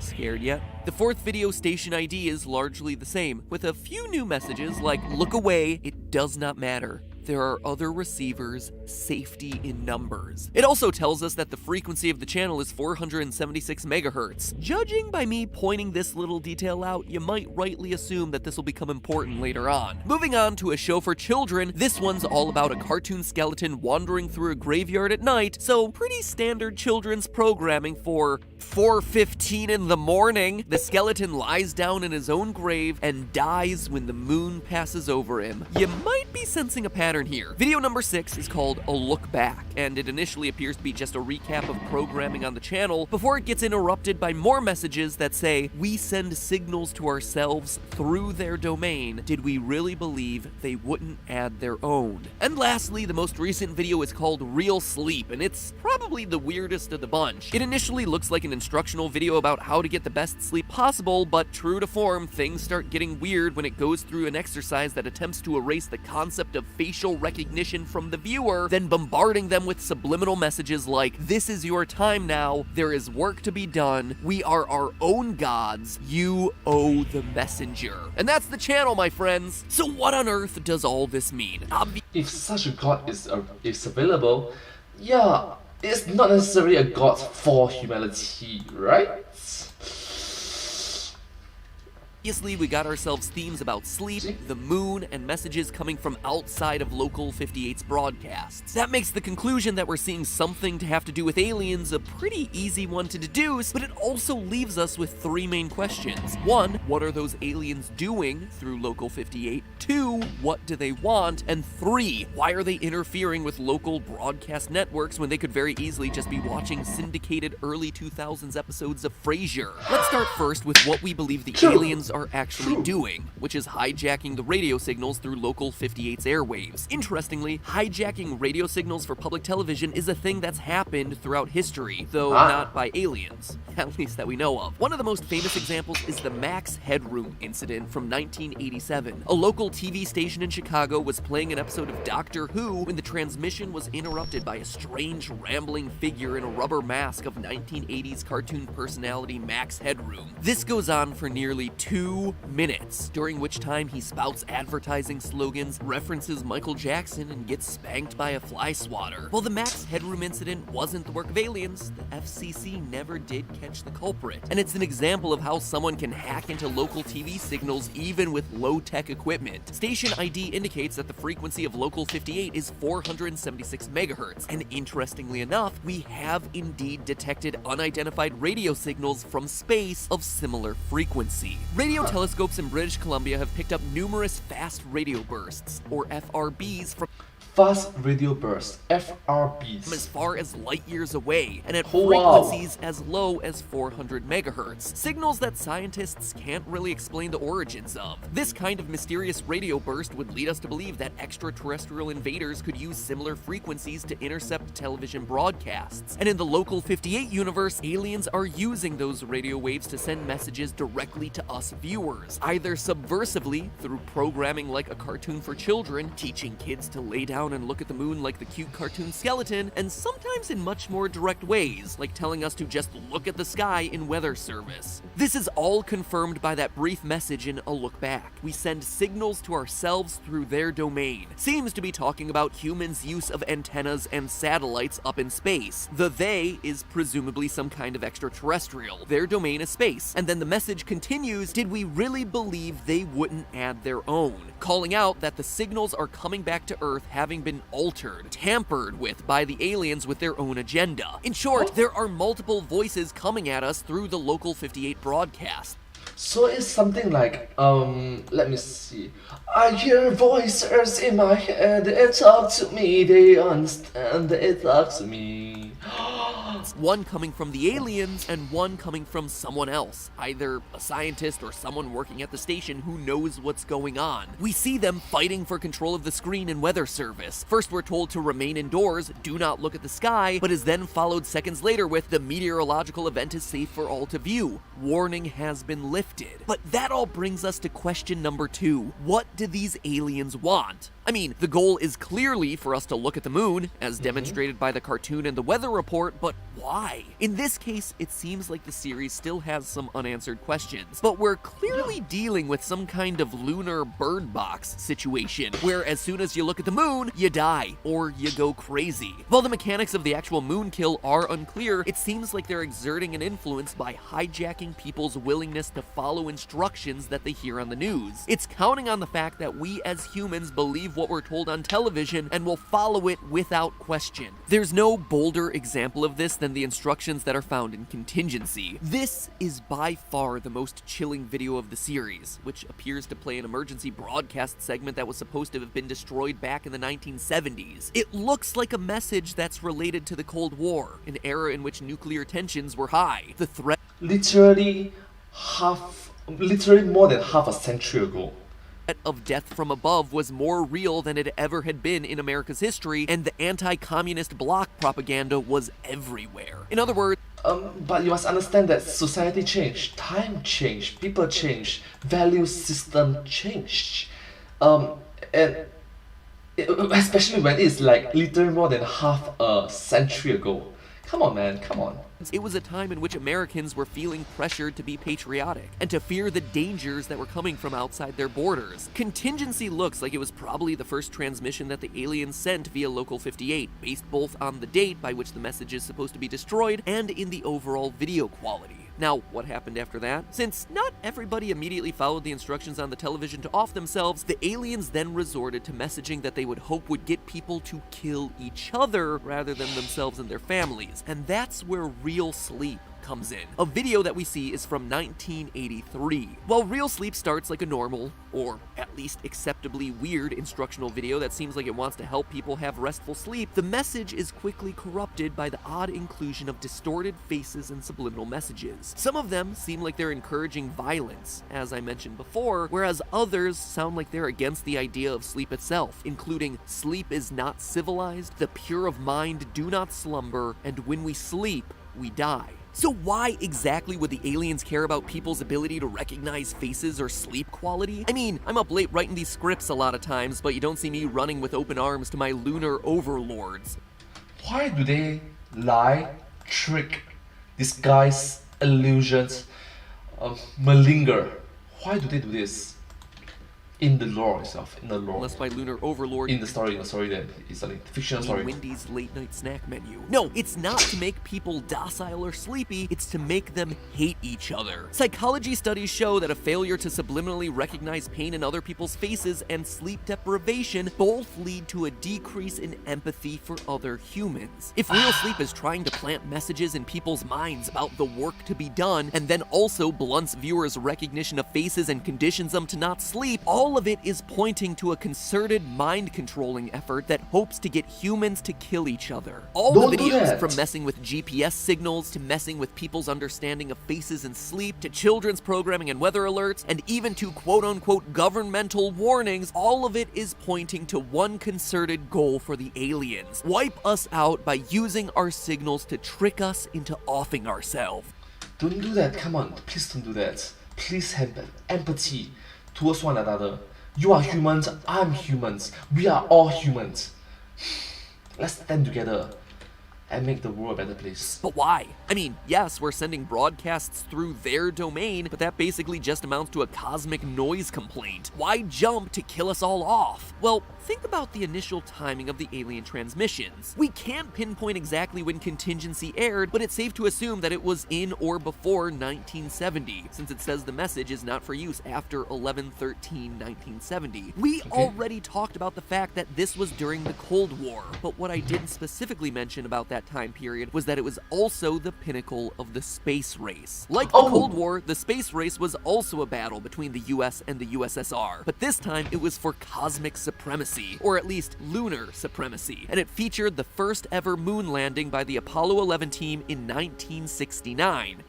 Scared yet? The fourth video station ID is largely the same, with a few new messages like, look away, it does not matter. There are other receivers, safety in numbers. It also tells us that the frequency of the channel is 476 megahertz. Judging by me pointing this little detail out, you might rightly assume that this will become important later on. Moving on to a show for children, this one's all about a cartoon skeleton wandering through a graveyard at night, so pretty standard children's programming for 4:15 in the morning. The skeleton lies down in his own grave and dies when the moon passes over him. You might be sensing a pattern here. Video number 6 is called A Look Back, and it initially appears to be just a recap of programming on the channel before it gets interrupted by more messages that say, we send signals to ourselves through their domain. Did we really believe they wouldn't add their own? And lastly, the most recent video is called Real Sleep, and it's probably the weirdest of the bunch. It initially looks like an instructional video about how to get the best sleep possible, but true to form, things start getting weird when it goes through an exercise that attempts to erase the concept of facial recognition from the viewer, then bombarding them with subliminal messages like, this is your time now, there is work to be done, we are our own gods, you owe the messenger. And that's the channel, my friends. So what on earth does all this mean? If such a god is available, yeah, it's not necessarily a god for humanity, right? Obviously, we got ourselves themes about sleep, the moon, and messages coming from outside of Local 58's broadcasts. That makes the conclusion that we're seeing something to have to do with aliens a pretty easy one to deduce, but it also leaves us with 3 main questions. 1, what are those aliens doing through Local 58? 2, what do they want? And 3, why are they interfering with local broadcast networks when they could very easily just be watching syndicated early 2000s episodes of Frasier? Let's start first with what we believe the aliens are actually doing, which is hijacking the radio signals through Local 58's airwaves. Interestingly, hijacking radio signals for public television is a thing that's happened throughout history, though not by aliens, at least that we know of. One of the most famous examples is the Max Headroom Incident from 1987. A local TV station in Chicago was playing an episode of Doctor Who when the transmission was interrupted by a strange, rambling figure in a rubber mask of 1980s cartoon personality Max Headroom. This goes on for nearly 2 minutes, during which time he spouts advertising slogans, references Michael Jackson, and gets spanked by a fly swatter. While the Max Headroom incident wasn't the work of aliens, the FCC never did catch the culprit. And it's an example of how someone can hack into local TV signals even with low-tech equipment. Station ID indicates that the frequency of Local 58 is 476 megahertz, and interestingly enough, we have indeed detected unidentified radio signals from space of similar frequency. Radio telescopes in British Columbia have picked up numerous fast radio bursts, or FRBs, from Fast radio bursts, FRBs, as far as light years away, and at frequencies as low as 400 megahertz. Signals that scientists can't really explain the origins of. This kind of mysterious radio burst would lead us to believe that extraterrestrial invaders could use similar frequencies to intercept television broadcasts. And in the Local 58 universe, aliens are using those radio waves to send messages directly to us viewers, either subversively through programming like a cartoon for children, teaching kids to lay down and look at the moon like the cute cartoon skeleton, and sometimes in much more direct ways, like telling us to just look at the sky in weather service. This is all confirmed by that brief message in A Look Back. We send signals to ourselves through their domain. Seems to be talking about humans' use of antennas and satellites up in space. The they is presumably some kind of extraterrestrial. Their domain is space. And then the message continues, did we really believe they wouldn't add their own? Calling out that the signals are coming back to Earth having having been altered, tampered with by the aliens with their own agenda. In short, there are multiple voices coming at us through the Local 58 broadcast. So it's something like, let me see. I hear voices in my head, they talk to me, they understand, they talk to me. One coming from the aliens and one coming from someone else, either a scientist or someone working at the station who knows what's going on. We see them fighting for control of the screen and weather service. First we're told to remain indoors, do not look at the sky, but is then followed seconds later with the meteorological event is safe for all to view. Warning has been lifted. But that all brings us to question number 2. What do these aliens want? I mean, the goal is clearly for us to look at the moon, as demonstrated by the cartoon and the weather report, but why? In this case, it seems like the series still has some unanswered questions, but we're clearly dealing with some kind of lunar bird box situation, where as soon as you look at the moon, you die, or you go crazy. While the mechanics of the actual moon kill are unclear, it seems like they're exerting an influence by hijacking people's willingness to follow instructions that they hear on the news. It's counting on the fact that we as humans believe what we're told on television and will follow it without question. There's no bolder example of this than the instructions that are found in Contingency. This is by far the most chilling video of the series, which appears to play an emergency broadcast segment that was supposed to have been destroyed back in the 1970s. It looks like a message that's related to the Cold War, an era in which nuclear tensions were high. The threat Literally more than half a century ago. Of death from above was more real than it ever had been in America's history, and the anti-communist bloc propaganda was everywhere. In other words, but you must understand that society changed, time changed, people changed, value system changed, especially when it's like literally more than half a century ago. Come on, man, come on. It was a time in which Americans were feeling pressured to be patriotic and to fear the dangers that were coming from outside their borders. Contingency looks like it was probably the first transmission that the aliens sent via Local 58, based both on the date by which the message is supposed to be destroyed and in the overall video quality. Now, what happened after that? Since not everybody immediately followed the instructions on the television to off themselves, the aliens then resorted to messaging that they would hope would get people to kill each other rather than themselves and their families. And that's where Real Sleep comes in. A video that we see is from 1983. While Real Sleep starts like a normal, or at least acceptably weird instructional video that seems like it wants to help people have restful sleep, the message is quickly corrupted by the odd inclusion of distorted faces and subliminal messages. Some of them seem like they're encouraging violence, as I mentioned before, whereas others sound like they're against the idea of sleep itself, including sleep is not civilized, the pure of mind do not slumber, and when we sleep, we die. So why exactly would the aliens care about people's ability to recognize faces or sleep quality? I mean, I'm up late writing these scripts a lot of times, but you don't see me running with open arms to my lunar overlords. Why do they lie, trick, disguise, illusions, malinger? Why do they do this? In the lore itself, in the lore. Unless my lunar overlord... In the story then, it's a fictional story. Wendy's late night snack menu. No, it's not to make people docile or sleepy, it's to make them hate each other. Psychology studies show that a failure to subliminally recognize pain in other people's faces and sleep deprivation both lead to a decrease in empathy for other humans. If Real Sleep is trying to plant messages in people's minds about the work to be done, and then also blunts viewers' recognition of faces and conditions them to not sleep, all of it is pointing to a concerted mind-controlling effort that hopes to get humans to kill each other. All the videos, from messing with GPS signals, to messing with people's understanding of faces and sleep, to children's programming and weather alerts, and even to quote-unquote governmental warnings, all of it is pointing to one concerted goal for the aliens: wipe us out by using our signals to trick us into offing ourselves. Don't do that, come on, please don't do that. Please have empathy towards one another. You are humans, I'm humans. We are all humans. Let's stand together. and make the world a better place. But why? I mean, yes, we're sending broadcasts through their domain, but that basically just amounts to a cosmic noise complaint. Why jump to kill us all off? Well, think about the initial timing of the alien transmissions. We can't pinpoint exactly when Contingency aired, but it's safe to assume that it was in or before 1970, since it says the message is not for use after 11/13/1970. We already talked about the fact that this was during the Cold War, but what I didn't specifically mention about that time period was that it was also the pinnacle of the space race. Like the Cold War, the space race was also a battle between the US and the USSR, but this time it was for cosmic supremacy, or at least lunar supremacy, and it featured the first ever moon landing by the Apollo 11 team in 1969.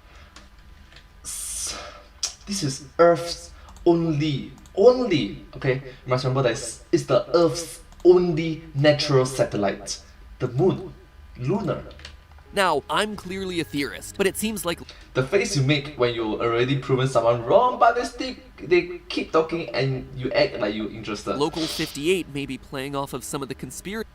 This is Earth's only, okay? You must remember that it's the Earth's only natural satellite. The moon. Lunar. Now, I'm clearly a theorist, but it seems like the face you make when you already proven someone wrong, but they keep talking and you act like you're interested. Local 58 may be playing off of some of the conspiracy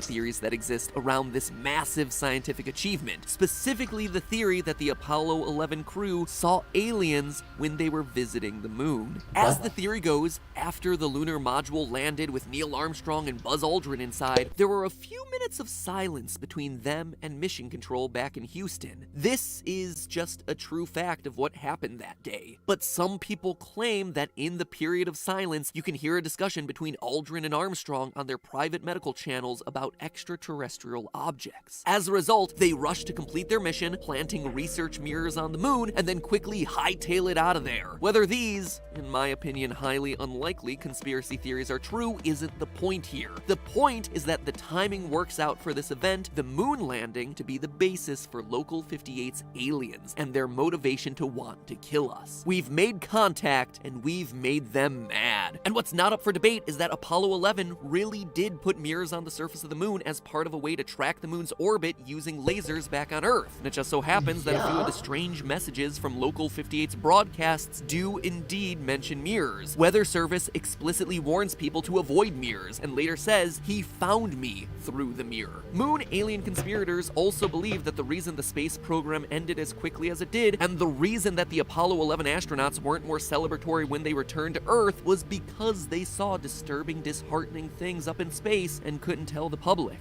theories that exist around this massive scientific achievement, specifically the theory that the Apollo 11 crew saw aliens when they were visiting the moon. As the theory goes, after the lunar module landed with Neil Armstrong and Buzz Aldrin inside, there were a few minutes of silence between them and Mission Control back in Houston. This is just a true fact of what happened that day. But some people claim that in the period of silence, you can hear a discussion between Aldrin and Armstrong on their private medical channels about extraterrestrial objects. As a result, they rush to complete their mission, planting research mirrors on the moon, and then quickly hightail it out of there. Whether these, in my opinion, highly unlikely conspiracy theories are true isn't the point here. The point is that the timing works out for this event, the moon landing, to be the basis for Local 58's aliens and their motivation to want to kill us. We've made contact and we've made them mad. And what's not up for debate is that Apollo 11 really did put mirrors on the surface of the moon as part of a way to track the moon's orbit using lasers back on Earth. And it just so happens that a few of the strange messages from Local 58's broadcasts do indeed mention mirrors. Weather Service explicitly warns people to avoid mirrors and later says he found me through the mirror. Moon alien conspirators also believe that the reason the space program ended as quickly as it did, and the reason that the Apollo 11 astronauts weren't more celebratory when they returned to Earth, was because they saw disturbing, disheartening things up in space and couldn't tell the public.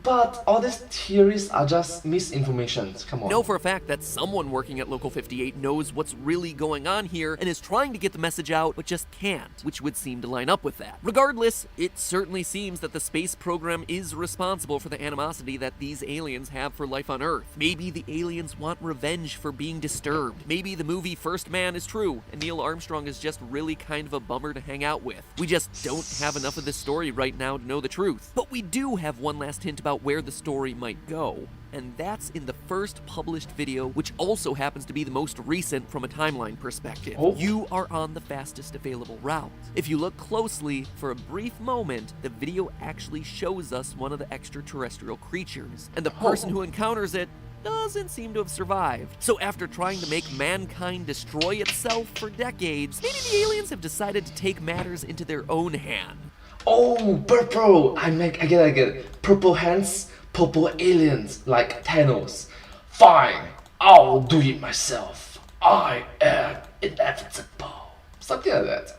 But all these theories are just misinformation. Come on. Know for a fact that someone working at Local 58 knows what's really going on here and is trying to get the message out, but just can't, which would seem to line up with that. Regardless, it certainly seems that the space program is responsible for the animosity that these aliens have for life on Earth. Maybe the aliens want revenge for being disturbed. Maybe the movie First Man is true, and Neil Armstrong is just really kind of a bummer to hang out with. We just don't have enough of this story right now to know the truth. But we do have one last hint about where the story might go, and that's in the first published video, which also happens to be the most recent from a timeline perspective. You are on the fastest available route. If you look closely, for a brief moment, the video actually shows us one of the extraterrestrial creatures, and the person who encounters it doesn't seem to have survived. So after trying to make mankind destroy itself for decades, maybe the aliens have decided to take matters into their own hand. Oh, purple! I get it. Purple hands, purple aliens, like Thanos. Fine, I'll do it myself. I am inevitable. Something like that.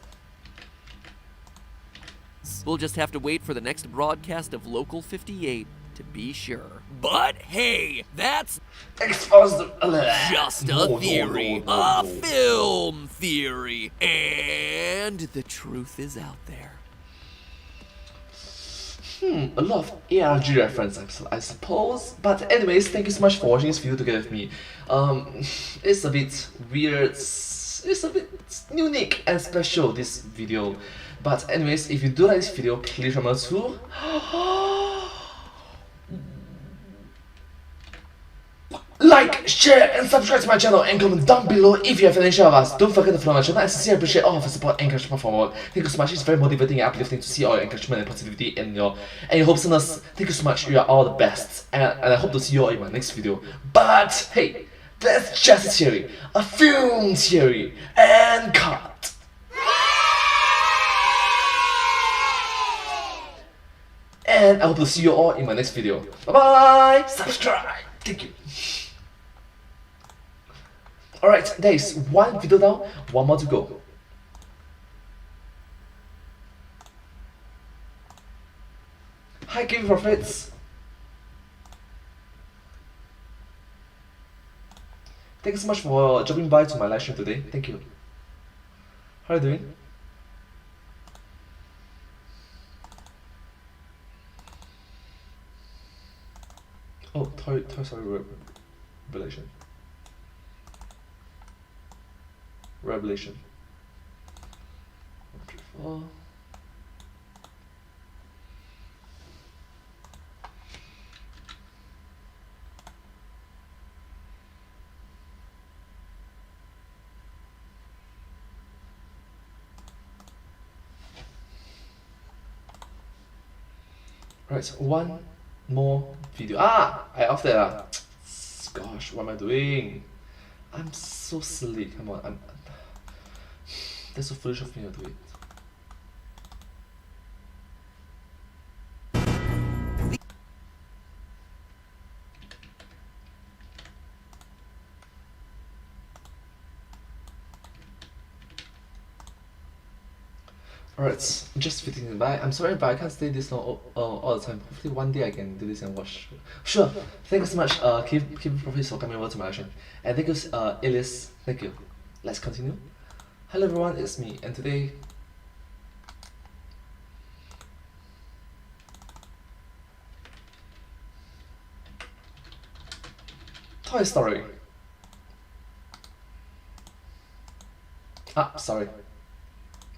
We'll just have to wait for the next broadcast of Local 58 to be sure. But hey, that's just a theory. A film theory. And the truth is out there. A lot of ARG reference, I suppose. But anyways, thank you so much for watching this video together with me. It's a bit weird, it's a bit unique and special, this video. But anyways, if you do like this video, please remember to like, share, and subscribe to my channel, and comment down below if you have any share of us. Don't forget to follow my channel. I sincerely appreciate all of your support and encouragement forward. Thank you so much. It's very motivating and uplifting to see all your encouragement and positivity and your hopefulness. Thank you so much. You are all the best, and I hope to see you all in my next video. But hey, that's just a theory, a film theory, and cut. And and I hope to see you all in my next video. Bye bye! Subscribe! Thank you. Alright, there is one video down, one more to go. Hi Game Profits! Thanks so much for dropping by to my live stream today. Thank you. How are you doing? Oh, Toy Story Revelation. Revelation. 1, 2, 4. Right, so one more video. I off that. Gosh, what am I doing? I'm so silly. Come on, that's so foolish of me to do it. Alright, just fitting by. I'm sorry, but I can't stay this long all the time. Hopefully one day I can do this and watch. Sure. Thank you so much. Keep Profits for coming over to my action. And thank you, Elias. Thank you. Let's continue. Hello everyone, it's me, and today Toy Story. Sorry.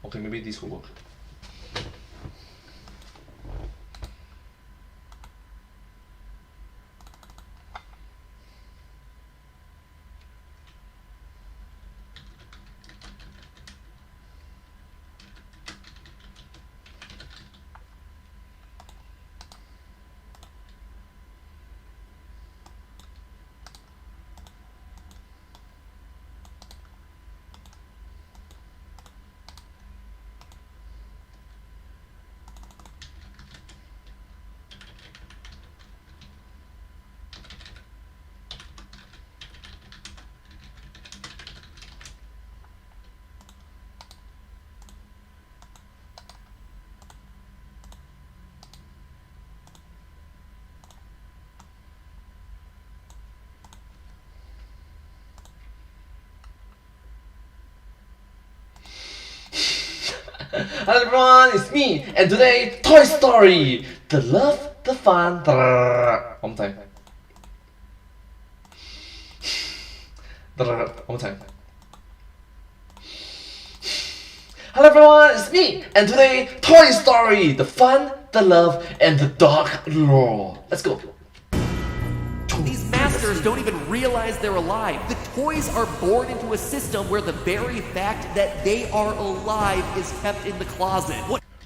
Okay, maybe this will work. Hello everyone, it's me, and today, Toy Story! The love, the fun, one more time. One more time. Hello everyone, it's me, and today, Toy Story! The fun, the love, and the dark lore. Let's go. These masters don't even realize they're alive. The toys are born into a system where the very fact that they are alive is kept in the closet.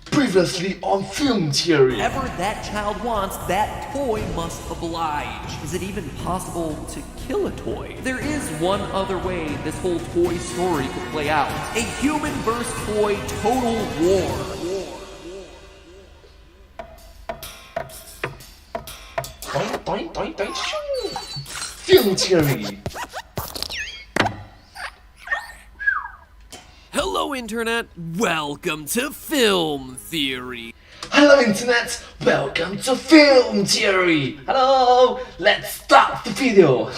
Previously on Film Theory. Whatever that child wants, that toy must oblige. Is it even possible to kill a toy? There is one other way this whole toy story could play out. A human versus toy total war. Doink, doink, doink, doink. Film Theory. Hello, Internet. Welcome to Film Theory. Hello, Internet. Welcome to Film Theory. Hello. Let's start the video.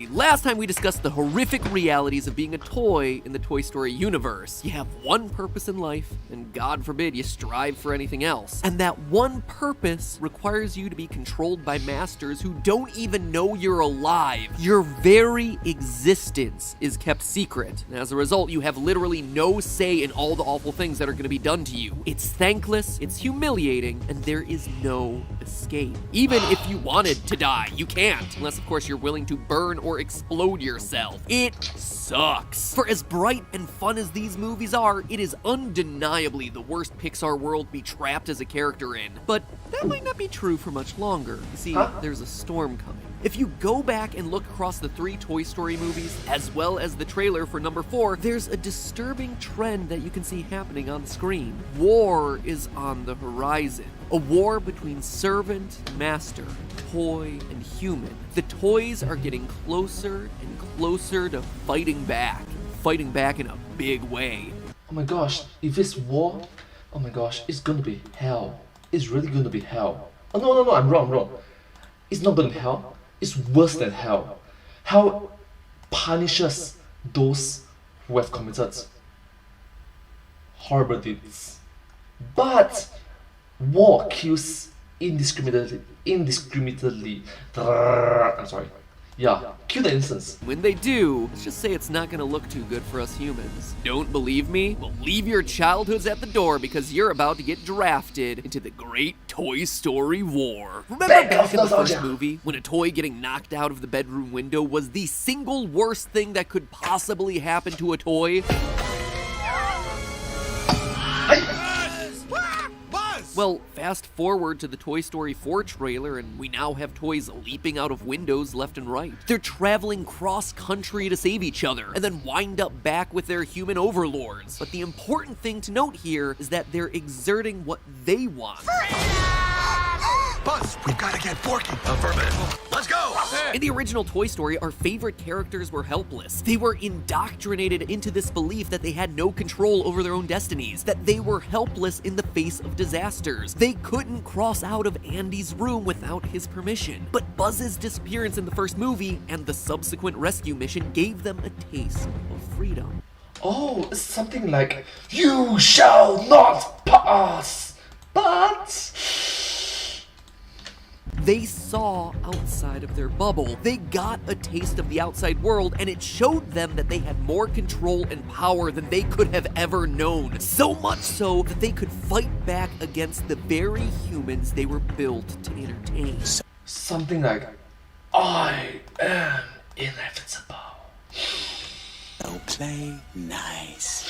Last time we discussed the horrific realities of being a toy in the Toy Story universe. You have one purpose in life, and God forbid you strive for anything else. And that one purpose requires you to be controlled by masters who don't even know you're alive. Your very existence is kept secret. And as a result, you have literally no say in all the awful things that are going to be done to you. It's thankless, it's humiliating, and there is no escape. Even if you wanted to die, you can't, unless of course you're willing to burn or explode yourself. It sucks. For as bright and fun as these movies are, it is undeniably the worst Pixar world to be trapped as a character in. But that might not be true for much longer. You see, there's a storm coming. If you go back and look across the 3 Toy Story movies, as well as the trailer for number 4, there's a disturbing trend that you can see happening on screen. War is on the horizon. A war between servant and master, toy and human. The toys are getting closer and closer to fighting back in a big way. Oh my gosh, if it's war, oh my gosh, it's gonna be hell. It's really gonna be hell. Oh no, I'm wrong. It's not gonna be hell, it's worse than hell. Hell punishes those who have committed horrible deeds. But war kills indiscriminately. I'm sorry. Yeah, kill the innocents. When they do, let's just say it's not gonna look too good for us humans. Don't believe me? Well, leave your childhoods at the door because you're about to get drafted into the great Toy Story war. Remember back in the first movie, when a toy getting knocked out of the bedroom window was the single worst thing that could possibly happen to a toy? Well, fast forward to the Toy Story 4 trailer and we now have toys leaping out of windows left and right. They're traveling cross-country to save each other and then wind up back with their human overlords. But the important thing to note here is that they're exerting what they want. Buzz, we've got to get Forky. Affirmative. Let's go! In the original Toy Story, our favorite characters were helpless. They were indoctrinated into this belief that they had no control over their own destinies, that they were helpless in the face of disasters. They couldn't cross out of Andy's room without his permission. But Buzz's disappearance in the first movie and the subsequent rescue mission gave them a taste of freedom. Oh, it's something like, you shall not pass, but... They saw outside of their bubble. They got a taste of the outside world, and it showed them that they had more control and power than they could have ever known. So much so that they could fight back against the very humans they were built to entertain. Something like, I am inevitable. So play nice.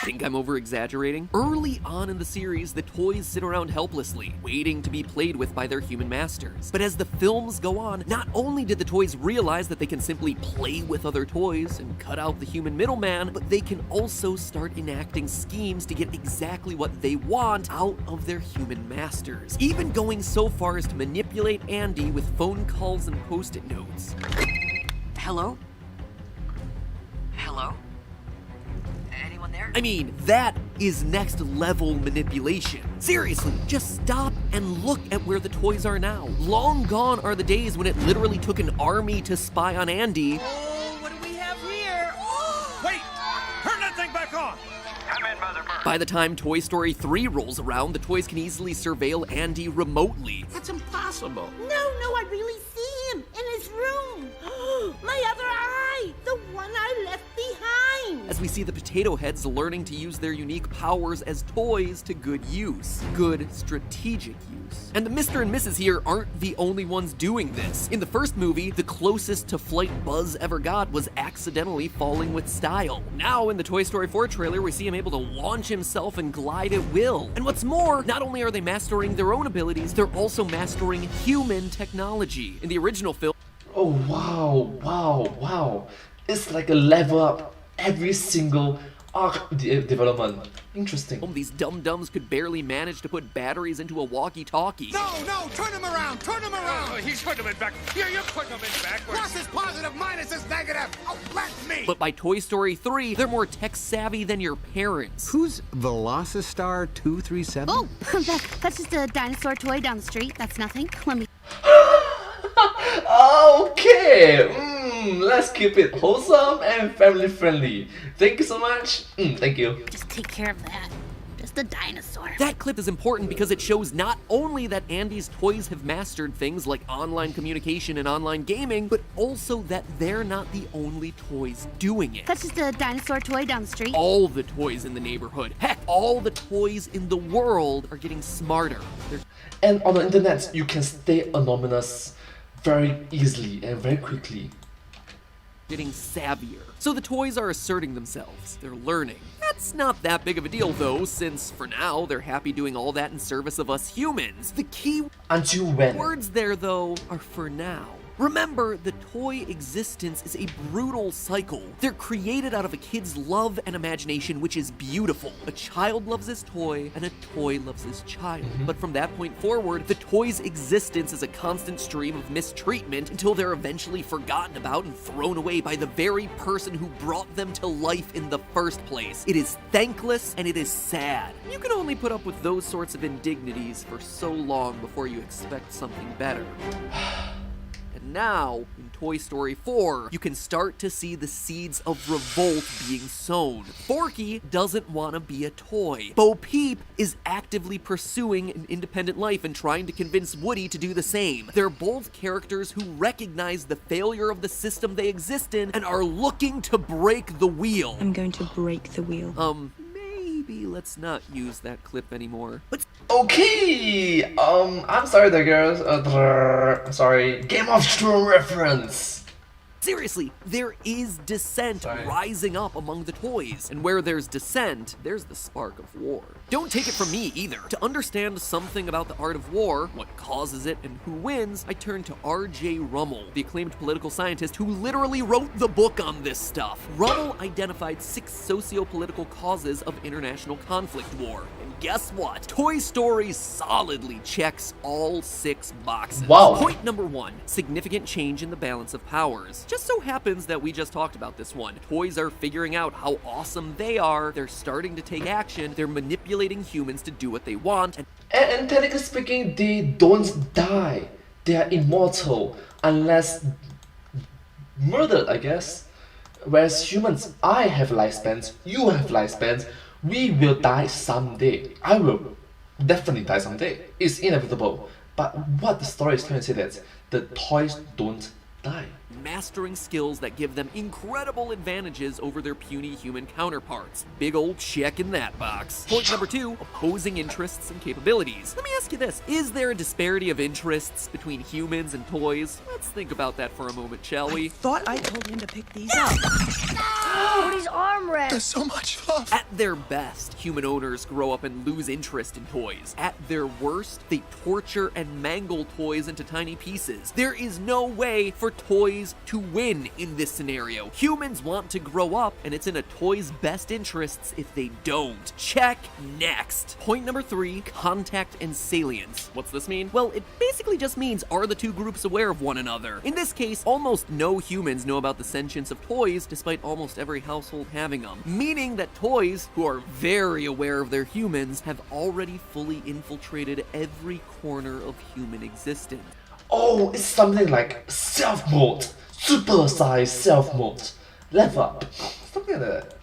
Think I'm over-exaggerating? Early on in the series, the toys sit around helplessly, waiting to be played with by their human masters. But as the films go on, not only did the toys realize that they can simply play with other toys and cut out the human middleman, but they can also start enacting schemes to get exactly what they want out of their human masters. Even going so far as to manipulate Andy with phone calls and post-it notes. Hello? Hello? Anyone there? I mean, that is next level manipulation. Seriously, just stop and look at where the toys are now. Long gone are the days when it literally took an army to spy on Andy. Oh, what do we have here? Oh! Wait! Turn that thing back on! Come in, Mother Bird. By the time Toy Story 3 rolls around, the toys can easily surveil Andy remotely. That's impossible. No, I really see him in his room. My other eye, the one I left behind. As we see the Potato Heads learning to use their unique powers as toys to good use. Good strategic use. And the Mr. and Mrs. here aren't the only ones doing this. In the first movie, the closest to flight Buzz ever got was accidentally falling with style. Now in the Toy Story 4 trailer, we see him able to launch himself and glide at will. And what's more, not only are they mastering their own abilities, they're also mastering human technology. In the original film, oh wow. It's like a level up every single arc development. Interesting. These dum-dums could barely manage to put batteries into a walkie-talkie. No, turn him around, He's putting him in back. You're putting him in backwards. Plus is positive, minus is negative. Oh, let me. But by Toy Story 3, they're more tech-savvy than your parents. Who's Velocitar 237? Oh, that's just a dinosaur toy down the street. That's nothing. Let me... Okay, let's keep it wholesome and family friendly. Thank you so much. Thank you. Just take care of that. Just a dinosaur. That clip is important because it shows not only that Andy's toys have mastered things like online communication and online gaming, but also that they're not the only toys doing it. That's just a dinosaur toy down the street. All the toys in the neighborhood, heck, all the toys in the world are getting smarter. And on the internet, you can stay anonymous very easily and very quickly. Getting savvier. So the toys are asserting themselves. They're learning. At That's not that big of a deal though, since for now, they're happy doing all that in service of us humans. The key Until when? words there though are for now. Remember, the toy existence is a brutal cycle. They're created out of a kid's love and imagination, which is beautiful. A child loves his toy, and a toy loves his child. But from that point forward, the toy's existence is a constant stream of mistreatment until they're eventually forgotten about and thrown away by the very person who brought them to life in the first place. It is thankless, and it is sad. You can only put up with those sorts of indignities for so long before you expect something better. Now, in Toy Story 4, you can start to see the seeds of revolt being sown. Forky doesn't want to be a toy. Bo Peep is actively pursuing an independent life and trying to convince Woody to do the same. They're both characters who recognize the failure of the system they exist in and are looking to break the wheel. I'm going to break the wheel. Maybe let's not use that clip anymore. Okay! I'm sorry there, girls. Sorry. Game of Thrones reference! Seriously, there is dissent rising up among the toys. And where there's dissent, there's the spark of war. Don't take it from me either. To understand something about the art of war, what causes it, and who wins, I turn to R.J. Rummel, the acclaimed political scientist who literally wrote the book on this stuff. Rummel identified 6 socio-political causes of international conflict war. And guess what? Toy Story solidly checks all 6 boxes. Wow. Point number 1, significant change in the balance of powers. Just so happens that we just talked about this one. Toys are figuring out how awesome they are, they're starting to take action, they're manipulating humans to do what they want, and technically speaking, they don't die. They are immortal, unless murdered, I guess. Whereas humans, I have lifespans, you have lifespans, we will die someday. I will definitely die someday. It's inevitable. But what the story is trying to say that the toys don't die. Mastering skills that give them incredible advantages over their puny human counterparts. Big old check in that box. Point number 2, opposing interests and capabilities. Let me ask you this, is there a disparity of interests between humans and toys? Let's think about that for a moment, shall we? Thought I told him to pick these up. Woody's armrest. There's so much fluff. At their best, human owners grow up and lose interest in toys. At their worst, they torture and mangle toys into tiny pieces. There is no way for toys to win in this scenario. Humans want to grow up, and it's in a toy's best interests if they don't. Check next. Point number 3, contact and salience. What's this mean? Well, it basically just means, are the two groups aware of one another? In this case, almost no humans know about the sentience of toys, despite almost every household having them. Meaning that toys, who are very aware of their humans, have already fully infiltrated every corner of human existence. Oh, it's something like self-mode. Super-sized self-mode. Level up. Something like that.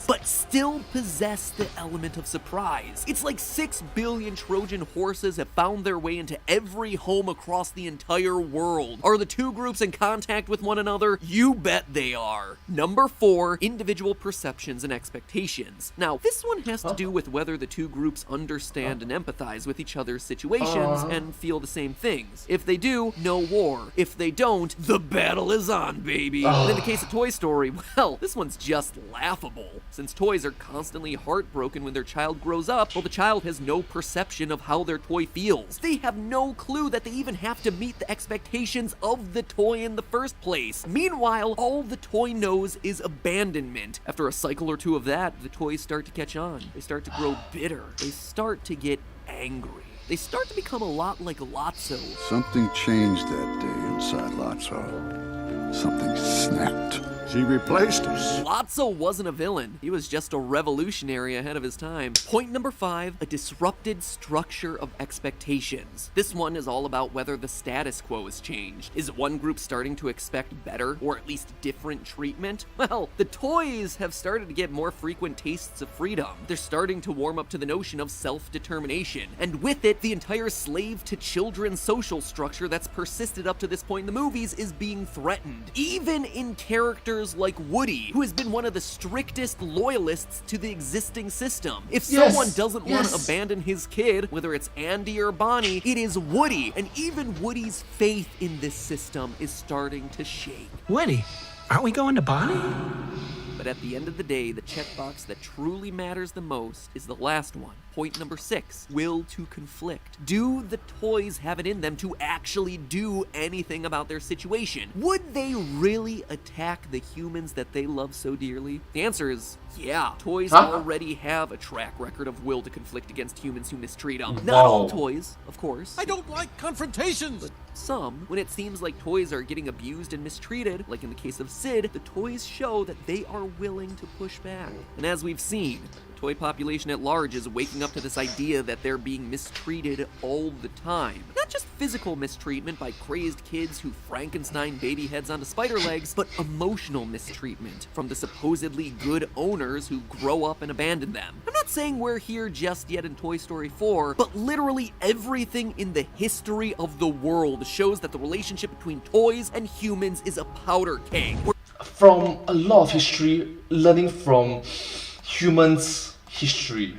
But still possess the element of surprise. It's like 6 billion Trojan horses have found their way into every home across the entire world. Are the two groups in contact with one another? You bet they are. Number 4, individual perceptions and expectations. Now, this one has to do with whether the two groups understand and empathize with each other's situations and feel the same things. If they do, no war. If they don't, the battle is on, baby. And in the case of Toy Story, well, this one's just laughable. Since toys are constantly heartbroken when their child grows up, well, the child has no perception of how their toy feels. They have no clue that they even have to meet the expectations of the toy in the first place. Meanwhile, all the toy knows is abandonment. After a cycle or 2 of that, the toys start to catch on. They start to grow bitter. They start to get angry. They start to become a lot like Lotso. Something changed that day inside Lotso. Something snapped. She replaced us. Lotso wasn't a villain. He was just a revolutionary ahead of his time. Point number 5, a disrupted structure of expectations. This one is all about whether the status quo has changed. Is one group starting to expect better, or at least different treatment? Well, the toys have started to get more frequent tastes of freedom. They're starting to warm up to the notion of self-determination. And with it, the entire slave-to-children social structure that's persisted up to this point in the movies is being threatened. Even in characters like Woody, who has been one of the strictest loyalists to the existing system. If someone doesn't want to abandon his kid, whether it's Andy or Bonnie, it is Woody. And even Woody's faith in this system is starting to shake. Woody, aren't we going to Bonnie? But at the end of the day, the checkbox that truly matters the most is the last one. Point number 6, will to conflict. Do the toys have it in them to actually do anything about their situation? Would they really attack the humans that they love so dearly? The answer is yeah. Toys already have a track record of will to conflict against humans who mistreat them. Not all toys, of course. I don't like confrontations! But some. When it seems like toys are getting abused and mistreated, like in the case of Sid, the toys show that they are willing to push back. And as we've seen, the toy population at large is waking up to this idea that they're being mistreated all the time. Not just physical mistreatment by crazed kids who Frankenstein baby heads onto spider legs, but emotional mistreatment from the supposedly good owners who grow up and abandon them. I'm not saying we're here just yet in Toy Story 4, but literally everything in the history of the world shows that the relationship between toys and humans is a powder keg. From a lot of history, learning from humans' history.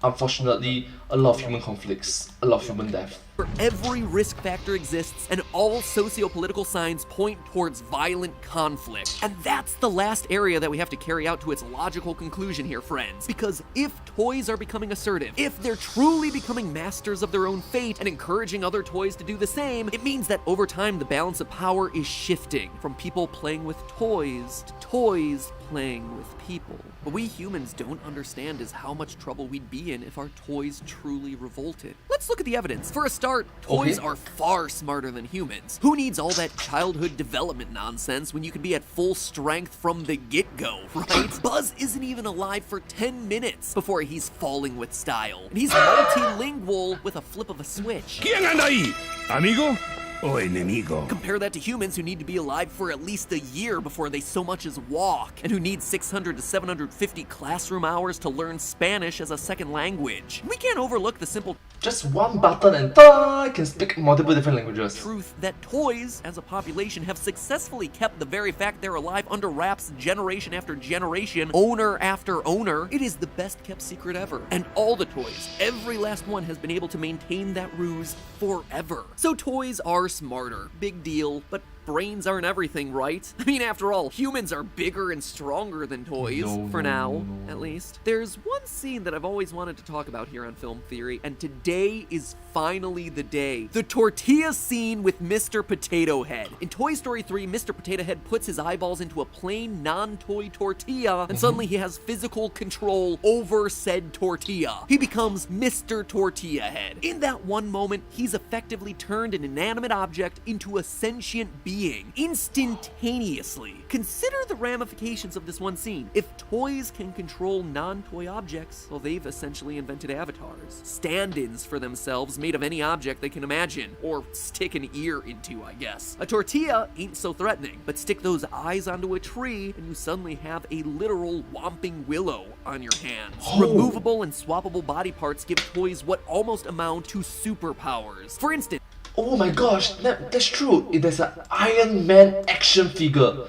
Unfortunately, a lot of human conflicts, a lot of human death. Where every risk factor exists and all socio-political signs point towards violent conflict. And that's the last area that we have to carry out to its logical conclusion here, friends. Because if toys are becoming assertive, if they're truly becoming masters of their own fate and encouraging other toys to do the same, it means that over time the balance of power is shifting from people playing with toys to toys playing with people. What we humans don't understand is how much trouble we'd be in if our toys truly revolted. Let's look at the evidence. For a start, toys are far smarter than humans. Who needs all that childhood development nonsense when you can be at full strength from the get-go, right? Buzz isn't even alive for 10 minutes before he's falling with style. And he's multilingual with a flip of a switch. ¿Quién anda ahí? ¿Amigo? O enemigo. Compare that to humans who need to be alive for at least a year before they so much as walk, and who need 600 to 750 classroom hours to learn Spanish as a second language. We can't overlook the simple just one button and I can speak multiple different languages. Truth that toys, as a population, have successfully kept the very fact they're alive under wraps generation after generation, owner after owner. It is the best kept secret ever. And all the toys, every last one, has been able to maintain that ruse forever. So toys are smarter. Big deal, but brains aren't everything, right? I mean, after all, humans are bigger and stronger than toys, for now, at least. There's one scene that I've always wanted to talk about here on Film Theory, and today is finally the day. The tortilla scene with Mr. Potato Head. In Toy Story 3, Mr. Potato Head puts his eyeballs into a plain, non-toy tortilla, and suddenly he has physical control over said tortilla. He becomes Mr. Tortilla Head. In that one moment, he's effectively turned an inanimate object into a sentient being. Instantaneously. Consider the ramifications of this one scene. If toys can control non-toy objects, well, they've essentially invented avatars. Stand-ins for themselves made of any object they can imagine, or stick an ear into, I guess. A tortilla ain't so threatening, but stick those eyes onto a tree and you suddenly have a literal whomping willow on your hands. Removable and swappable body parts give toys what almost amount to superpowers. For instance, oh my gosh, that's true. If there's an Iron Man action figure,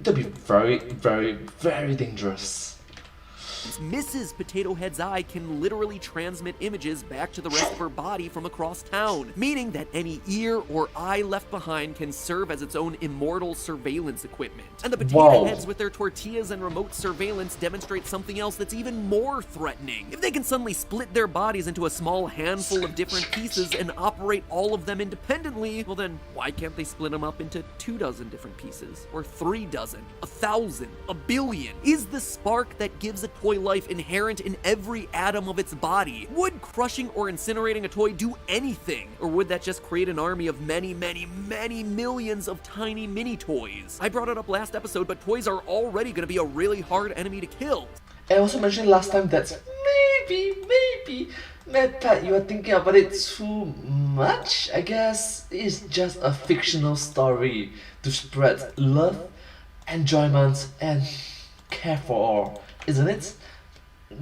that'd be very, very, very dangerous. Mrs. Potato Head's eye can literally transmit images back to the rest of her body from across town, meaning that any ear or eye left behind can serve as its own immortal surveillance equipment. And the potato heads with their tortillas and remote surveillance demonstrate something else that's even more threatening. If they can suddenly split their bodies into a small handful of different pieces and operate all of them independently, well then, why can't they split them up into 24 different pieces? Or 36, 1,000, 1 billion? Is the spark that gives a toy life inherent in every atom of its body? Would crushing or incinerating a toy do anything? Or would that just create an army of many, many, many millions of tiny mini toys? I brought it up last episode, but toys are already going to be a really hard enemy to kill. I also mentioned last time that maybe Pat, you are thinking about it too much. I guess it's just a fictional story to spread love, enjoyment, and care for all, isn't it?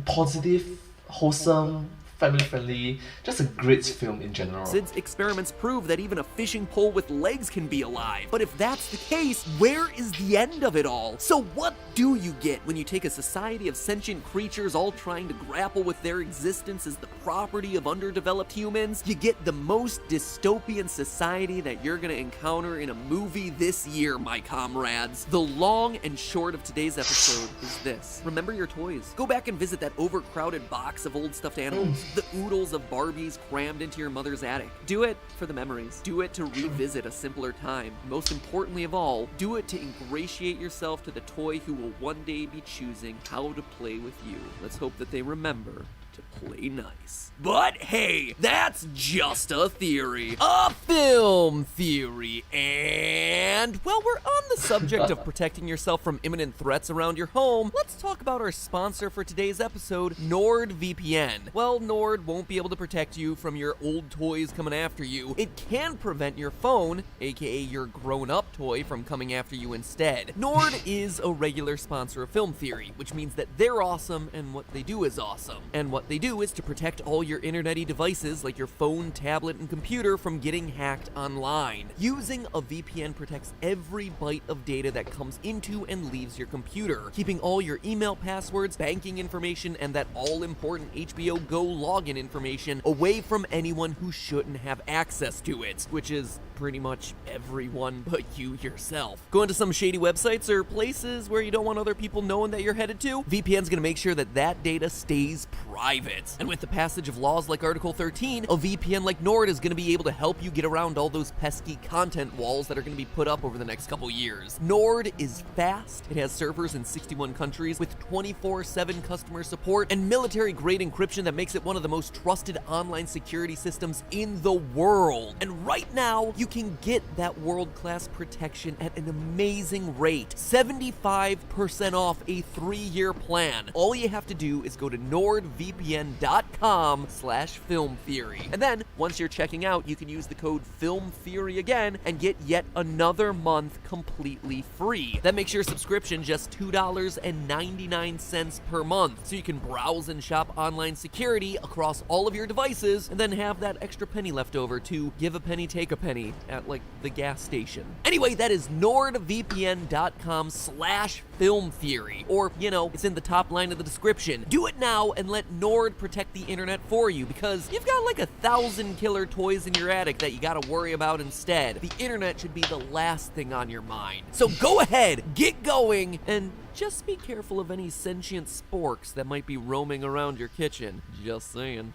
Positive, wholesome, family-friendly, just a great film in general. Sid's experiments prove that even a fishing pole with legs can be alive. But if that's the case, where is the end of it all? So what do you get when you take a society of sentient creatures all trying to grapple with their existence as the property of underdeveloped humans? You get the most dystopian society that you're gonna encounter in a movie this year, my comrades. The long and short of today's episode is this. Remember your toys. Go back and visit that overcrowded box of old stuffed animals, the oodles of Barbies crammed into your mother's attic. Do it for the memories. Do it to revisit a simpler time. Most importantly of all, do it to ingratiate yourself to the toy who will one day be choosing how to play with you. Let's hope that they remember to play nice. But hey, that's just a theory. A film theory. And while we're on the subject of protecting yourself from imminent threats around your home, let's talk about our sponsor for today's episode, NordVPN. Well, Nord won't be able to protect you from your old toys coming after you. It can prevent your phone, aka your grown-up toy, from coming after you instead. Nord is a regular sponsor of Film Theory, which means that they're awesome and what they do is awesome. And what they do is to protect all your internet-y devices like your phone, tablet, and computer from getting hacked online. Using a VPN protects every byte of data that comes into and leaves your computer, keeping all your email passwords, banking information, and that all-important HBO Go login information away from anyone who shouldn't have access to it, which is pretty much everyone but you yourself. Going to some shady websites or places where you don't want other people knowing that you're headed to? VPN's gonna make sure that that data stays private. And with the passage of laws like Article 13, a VPN like Nord is gonna be able to help you get around all those pesky content walls that are gonna be put up over the next couple years. Nord is fast, it has servers in 61 countries with 24/7 customer support and military-grade encryption that makes it one of the most trusted online security systems in the world. And right now, you can get that world-class protection at an amazing rate. 75% off a 3-year plan. All you have to do is go to nordvpn.com/filmtheory. And then, once you're checking out, you can use the code FILMTHEORY again and get yet another month completely free. That makes your subscription just $2.99 per month. So you can browse and shop online security across all of your devices and then have that extra penny left over to give a penny, take a penny at like the gas station. Anyway, that is nordvpn.com/filmtheory, or it's in the top line of the description. Do it now and let Nord protect the internet for you, because you've got like 1,000 killer toys in your attic that you gotta worry about instead. The internet should be the last thing on your mind. So go ahead, get going, and just be careful of any sentient sporks that might be roaming around your kitchen. Just saying.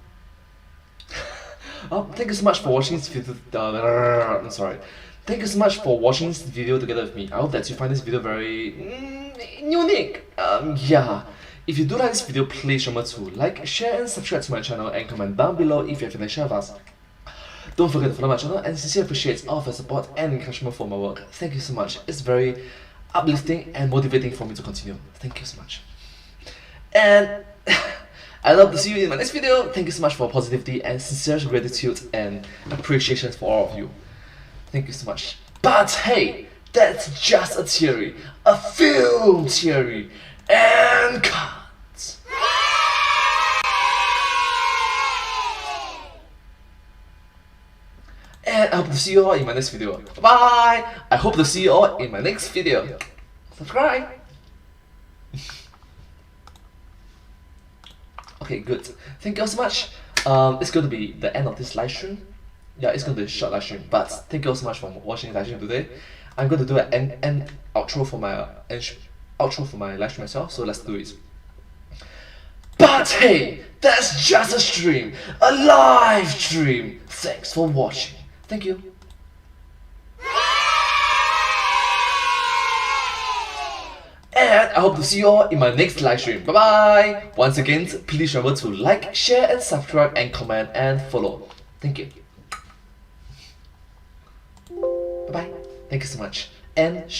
Thank you so much for watching this video. I'm sorry. Thank you so much for watching this video together with me. I hope that you find this video very unique. Yeah. If you do like this video, please remember to like, share, and subscribe to my channel, and comment down below if you have any share with us. Don't forget to follow my channel, and sincerely appreciate all of your support and encouragement for my work. Thank you so much. It's very uplifting and motivating for me to continue. Thank you so much. And I love to see you in my next video. Thank you so much for positivity and sincere gratitude and appreciation for all of you. Thank you so much. But hey, that's just a theory. A film theory. And cut. And I hope to see you all in my next video. Bye! I hope to see you all in my next video. Subscribe! Okay, good. Thank you all so much. It's going to be the end of this live stream. Yeah, it's going to be a short live stream, but thank you all so much for watching the live stream today. I'm going to do an outro for my live stream myself, so let's do it. But hey, that's just a stream, a live stream. Thanks for watching. Thank you. And I hope to see you all in my next live stream. Bye bye. Once again, please remember to like, share, and subscribe, and comment and follow. Thank you. Bye bye. Thank you so much. And